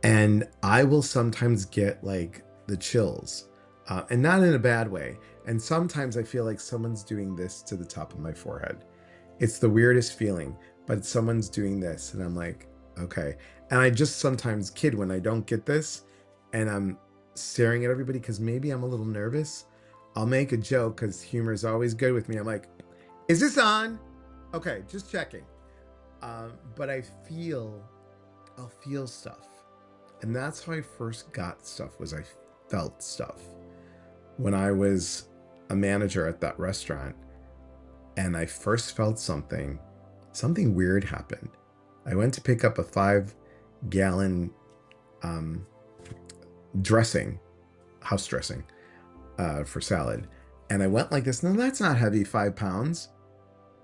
And I will sometimes get like the chills, and not in a bad way. And sometimes I feel like someone's doing this to the top of my forehead. It's the weirdest feeling, but someone's doing this, and I'm like, okay. And I just sometimes kid when I don't get this, and I'm staring at everybody because maybe I'm a little nervous. I'll make a joke because humor is always good with me. I'm like, is this on? Okay, just checking. But I'll feel stuff. And that's how I first got stuff, was I felt stuff. When I was a manager at that restaurant and I first felt something weird happened. I went to pick up a 5-gallon house dressing for salad. And I went like this, no, that's not heavy, 5 pounds.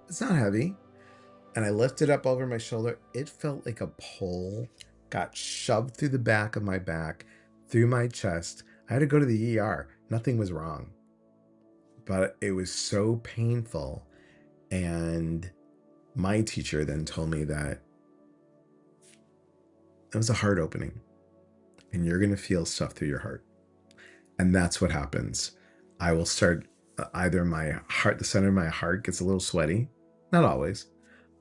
It's not heavy. And I lifted up over my shoulder. It felt like a pole got shoved through the back of my back, through my chest. I had to go to the ER. Nothing was wrong. But it was so painful. And my teacher then told me that it was a heart opening. And you're going to feel stuff through your heart. And that's what happens. I will start, either my heart, the center of my heart gets a little sweaty. Not always.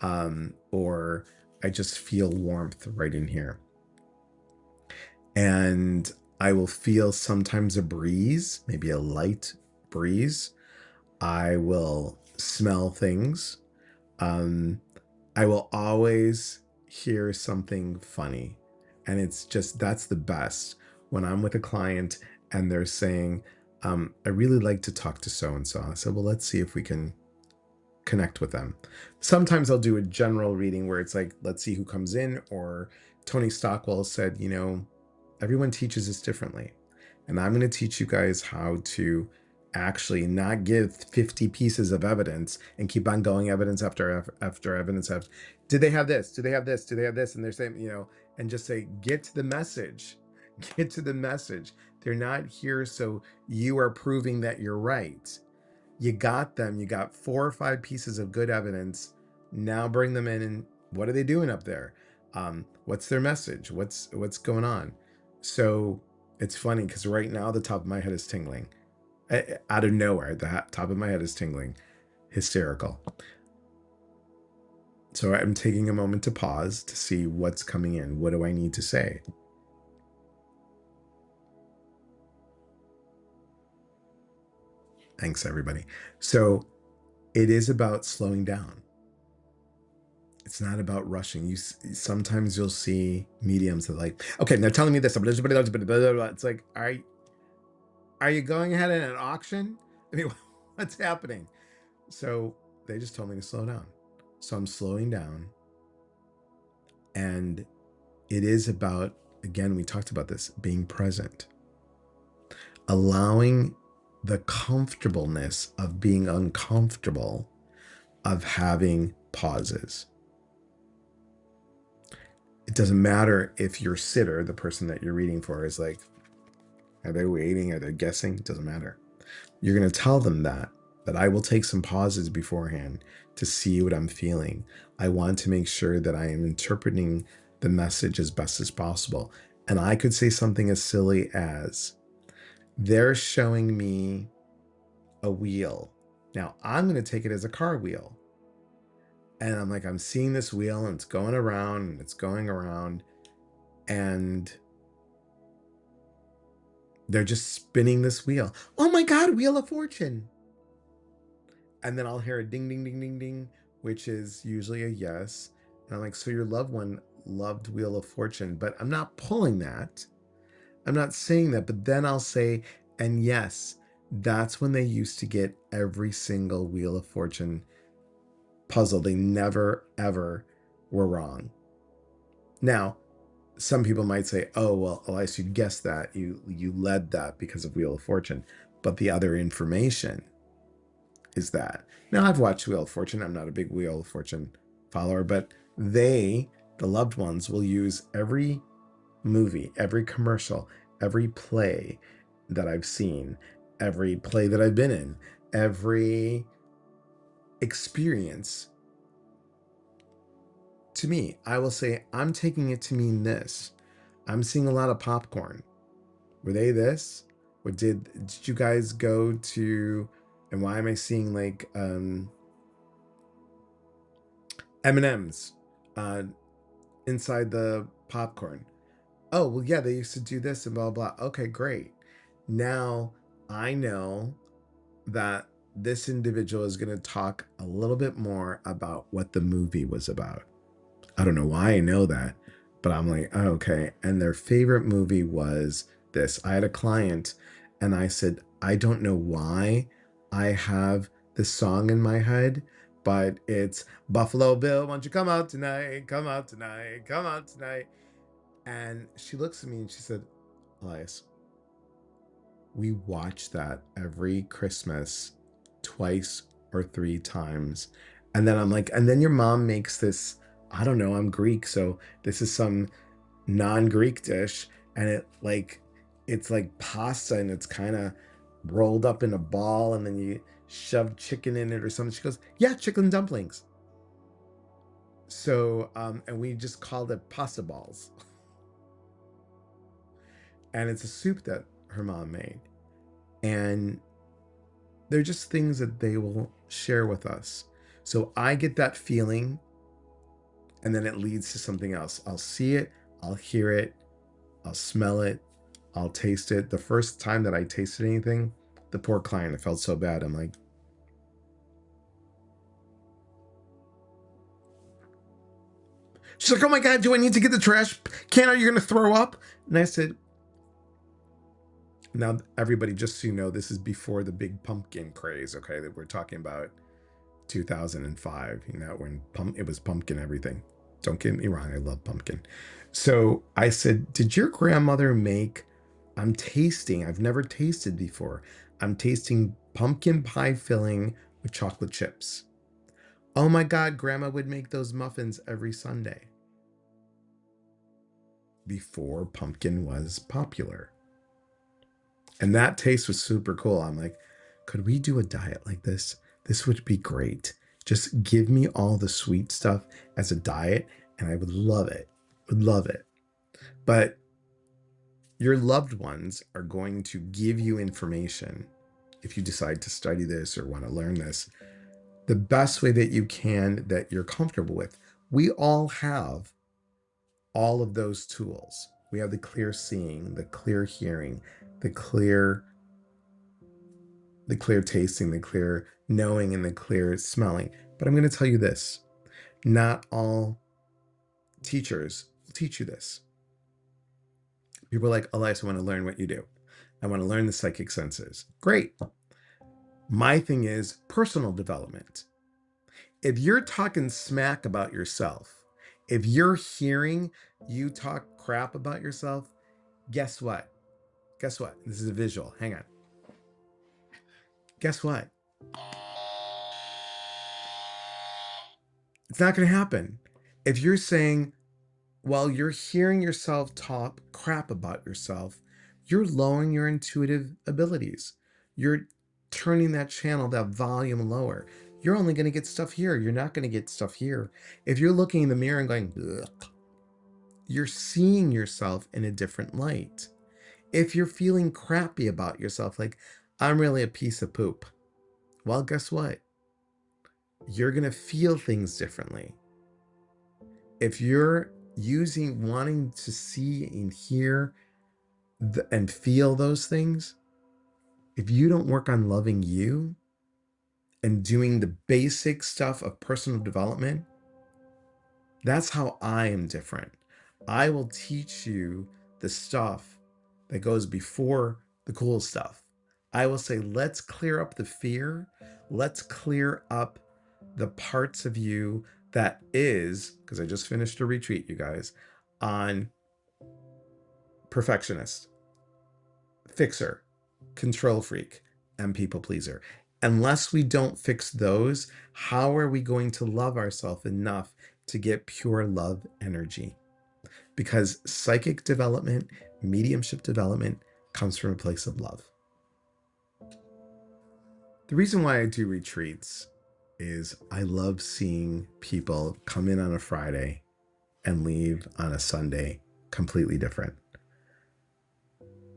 Or I just feel warmth right in here. And I will feel sometimes a breeze, maybe a light breeze. I will smell things. I will always hear something funny. And it's just, that's the best. When I'm with a client and they're saying, I really like to talk to so-and-so. I said, well, let's see if we can connect with them. Sometimes I'll do a general reading where it's like, let's see who comes in. Or Tony Stockwell said, everyone teaches us differently. And I'm going to teach you guys how to actually not give 50 pieces of evidence and keep on going evidence after evidence. Did they have this? Do they have this? Do they have this? And they're saying, and just say, get to the message. Get to the message. They're not here so you are proving that you're right. You got them. You got 4 or 5 pieces of good evidence. Now bring them in, and what are they doing up there? What's their message? What's going on? So it's funny because right now the top of my head is tingling. Out of nowhere, the top of my head is tingling. Hysterical. So I'm taking a moment to pause to see what's coming in. What do I need to say? Thanks, everybody. So it is about slowing down. It's not about rushing. Sometimes you'll see mediums that are like, okay, now telling me this. It's like, are you going ahead in an auction? I mean, what's happening? So they just told me to slow down. So I'm slowing down. And it is about, again, we talked about this, being present. Allowing the comfortableness of being uncomfortable, of having pauses. It doesn't matter if your sitter, the person that you're reading for, is like, are they waiting? Are they guessing? It doesn't matter. You're going to tell them that I will take some pauses beforehand to see what I'm feeling. I want to make sure that I am interpreting the message as best as possible. And I could say something as silly as, they're showing me a wheel. Now I'm going to take it as a car wheel. And I'm like, I'm seeing this wheel and it's going around and it's going around. And they're just spinning this wheel. Oh my God, Wheel of Fortune. And then I'll hear a ding, ding, ding, ding, ding, which is usually a yes. And I'm like, so your loved one loved Wheel of Fortune, but I'm not pulling that. I'm not saying that, but then I'll say, and yes, that's when they used to get every single Wheel of Fortune puzzle. They never, ever were wrong. Now, some people might say, oh, well, Elias, you guessed that. You led that because of Wheel of Fortune. But the other information is that. Now, I've watched Wheel of Fortune. I'm not a big Wheel of Fortune follower, but they, the loved ones, will use every movie, every commercial, every play that I've seen, every play that I've been in, every experience. To me, I will say, I'm taking it to mean this. I'm seeing a lot of popcorn. Were they this? Or did you guys go to, and why am I seeing like M&Ms inside the popcorn? Oh, well, yeah, they used to do this and blah, blah. Okay, great. Now I know that this individual is going to talk a little bit more about what the movie was about. I don't know why I know that, but I'm like, oh, okay. And their favorite movie was this. I had a client and I said, I don't know why I have this song in my head, but it's Buffalo Bill, why don't you come out tonight? Come out tonight. Come out tonight. And she looks at me and she said, Elias, we watch that every Christmas twice or three times. And then I'm like, and then your mom makes this, I don't know, I'm Greek, so this is some non-Greek dish, and it's like pasta, and it's kind of rolled up in a ball, and then you shove chicken in it or something. She goes, yeah, chicken dumplings. So and we just called it pasta balls. And it's a soup that her mom made. And they're just things that they will share with us. So I get that feeling, and then it leads to something else. I'll see it, I'll hear it, I'll smell it, I'll taste it. The first time that I tasted anything, the poor client, I felt so bad. I'm like, she's like, oh my God, do I need to get the trash can? Are you going to throw up? And I said, now everybody, just so you know, this is before the big pumpkin craze, okay, that we're talking about 2005, you know, when it was pumpkin everything. Don't get me wrong, I love pumpkin. So I said, did your grandmother make, I'm tasting, I've never tasted before, I'm tasting pumpkin pie filling with chocolate chips. Oh my God, grandma would make those muffins every Sunday. Before pumpkin was popular. And that taste was super cool. I'm like, could we do a diet like this? This would be great. Just give me all the sweet stuff as a diet, and I would love it. Would love it. But your loved ones are going to give you information if you decide to study this or want to learn this, the best way that you can, that you're comfortable with. We all have all of those tools. We have the clear seeing, the clear hearing, the clear tasting, the clear knowing, and the clear smelling. But I'm going to tell you this, not all teachers will teach you this. People are like, Elias, I want to learn what you do. I want to learn the psychic senses. Great. My thing is personal development. If you're talking smack about yourself, if you're hearing you talk crap about yourself, guess what? Guess what? This is a visual. Hang on. Guess what? It's not going to happen. If you're saying, while you're hearing yourself talk crap about yourself, you're lowering your intuitive abilities. You're turning that channel, that volume lower. You're only going to get stuff here. You're not going to get stuff here. If you're looking in the mirror and going, ugh, you're seeing yourself in a different light. If you're feeling crappy about yourself, like, I'm really a piece of poop, well, guess what? You're going to feel things differently. If you're wanting to see and hear and feel those things, if you don't work on loving you and doing the basic stuff of personal development, That's how I am different. I will teach you the stuff that goes before the cool stuff. I will say, let's clear up the fear. Let's clear up the parts of you that is, because I just finished a retreat, you guys, on perfectionist, fixer, control freak, and people pleaser. Unless we don't fix those, how are we going to love ourselves enough to get pure love energy? Because psychic development, mediumship development comes from a place of love. The reason why I do retreats is I love seeing people come in on a Friday and leave on a Sunday completely different.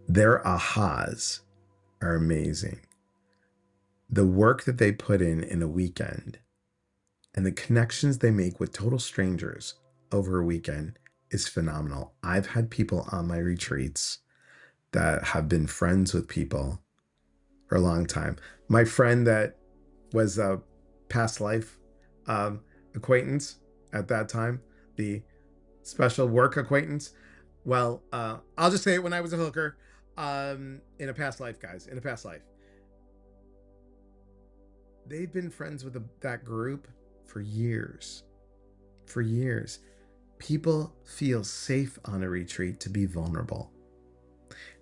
Their ahas are amazing. The work that they put in a weekend and the connections they make with total strangers over a weekend is phenomenal. I've had people on my retreats that have been friends with people for a long time. My friend that was a past life acquaintance at that time, the special work acquaintance. Well, I'll just say it, when I was a hooker, in a past life, guys, in a past life. They've been friends with that group for years. For years. People feel safe on a retreat to be vulnerable.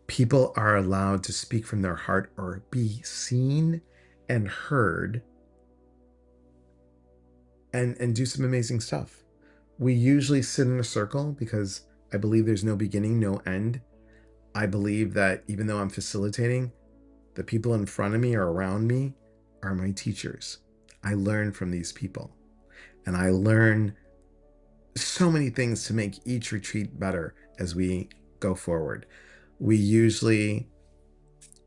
People are allowed to speak from their heart or be seen and heard and do some amazing stuff. We usually sit in a circle because I believe there's no beginning, no end. I believe that even though I'm facilitating, the people in front of me or around me are my teachers. I learn from these people, and I learn so many things to make each retreat better as we go forward. We usually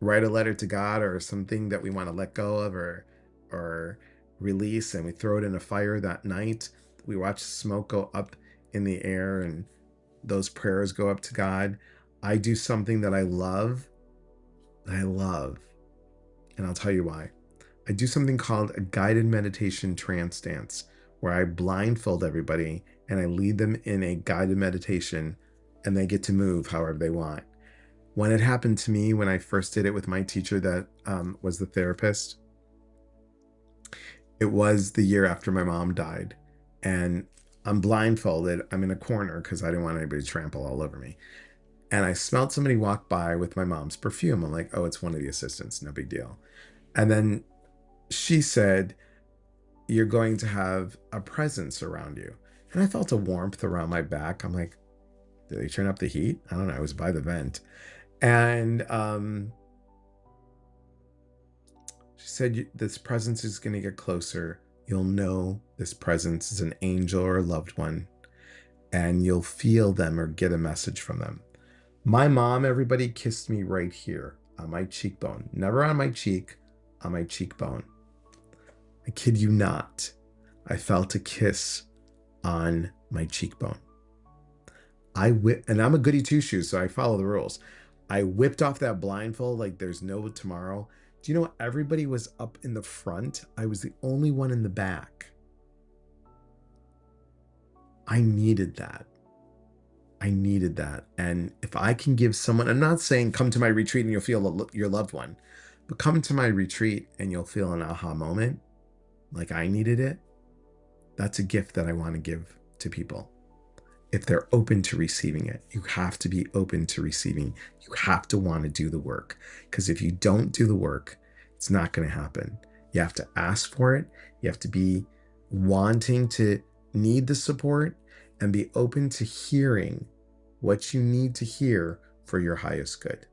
write a letter to God or something that we want to let go of or release, and we throw it in a fire that night. We watch smoke go up in the air, and those prayers go up to God. I do something that I love, and I'll tell you why. I do something called a guided meditation trance dance, where I blindfold everybody and I lead them in a guided meditation, and they get to move however they want. When it happened to me, when I first did it with my teacher that was the therapist, it was the year after my mom died, and I'm blindfolded. I'm in a corner because I didn't want anybody to trample all over me. And I smelled somebody walk by with my mom's perfume. I'm like, oh, it's one of the assistants, no big deal. And then she said, you're going to have a presence around you. And I felt a warmth around my back. I'm like, did they turn up the heat? I don't know. I was by the vent. And she said, this presence is going to get closer. You'll know this presence is an angel or a loved one, and you'll feel them or get a message from them. My mom, everybody, kissed me right here on my cheekbone. Never on my cheek, on my cheekbone. I kid you not. I felt a kiss on my cheekbone. And I'm a goody two-shoes, so I follow the rules. I whipped off that blindfold like there's no tomorrow. Do you know what? Everybody was up in the front. I was the only one in the back. I needed that. And if I can give someone, I'm not saying come to my retreat and you'll feel your loved one, but come to my retreat and you'll feel an aha moment like I needed it. That's a gift that I want to give to people. If they're open to receiving it, you have to be open to receiving. You have to want to do the work, because if you don't do the work, it's not going to happen. You have to ask for it. You have to be wanting to need the support and be open to hearing what you need to hear for your highest good.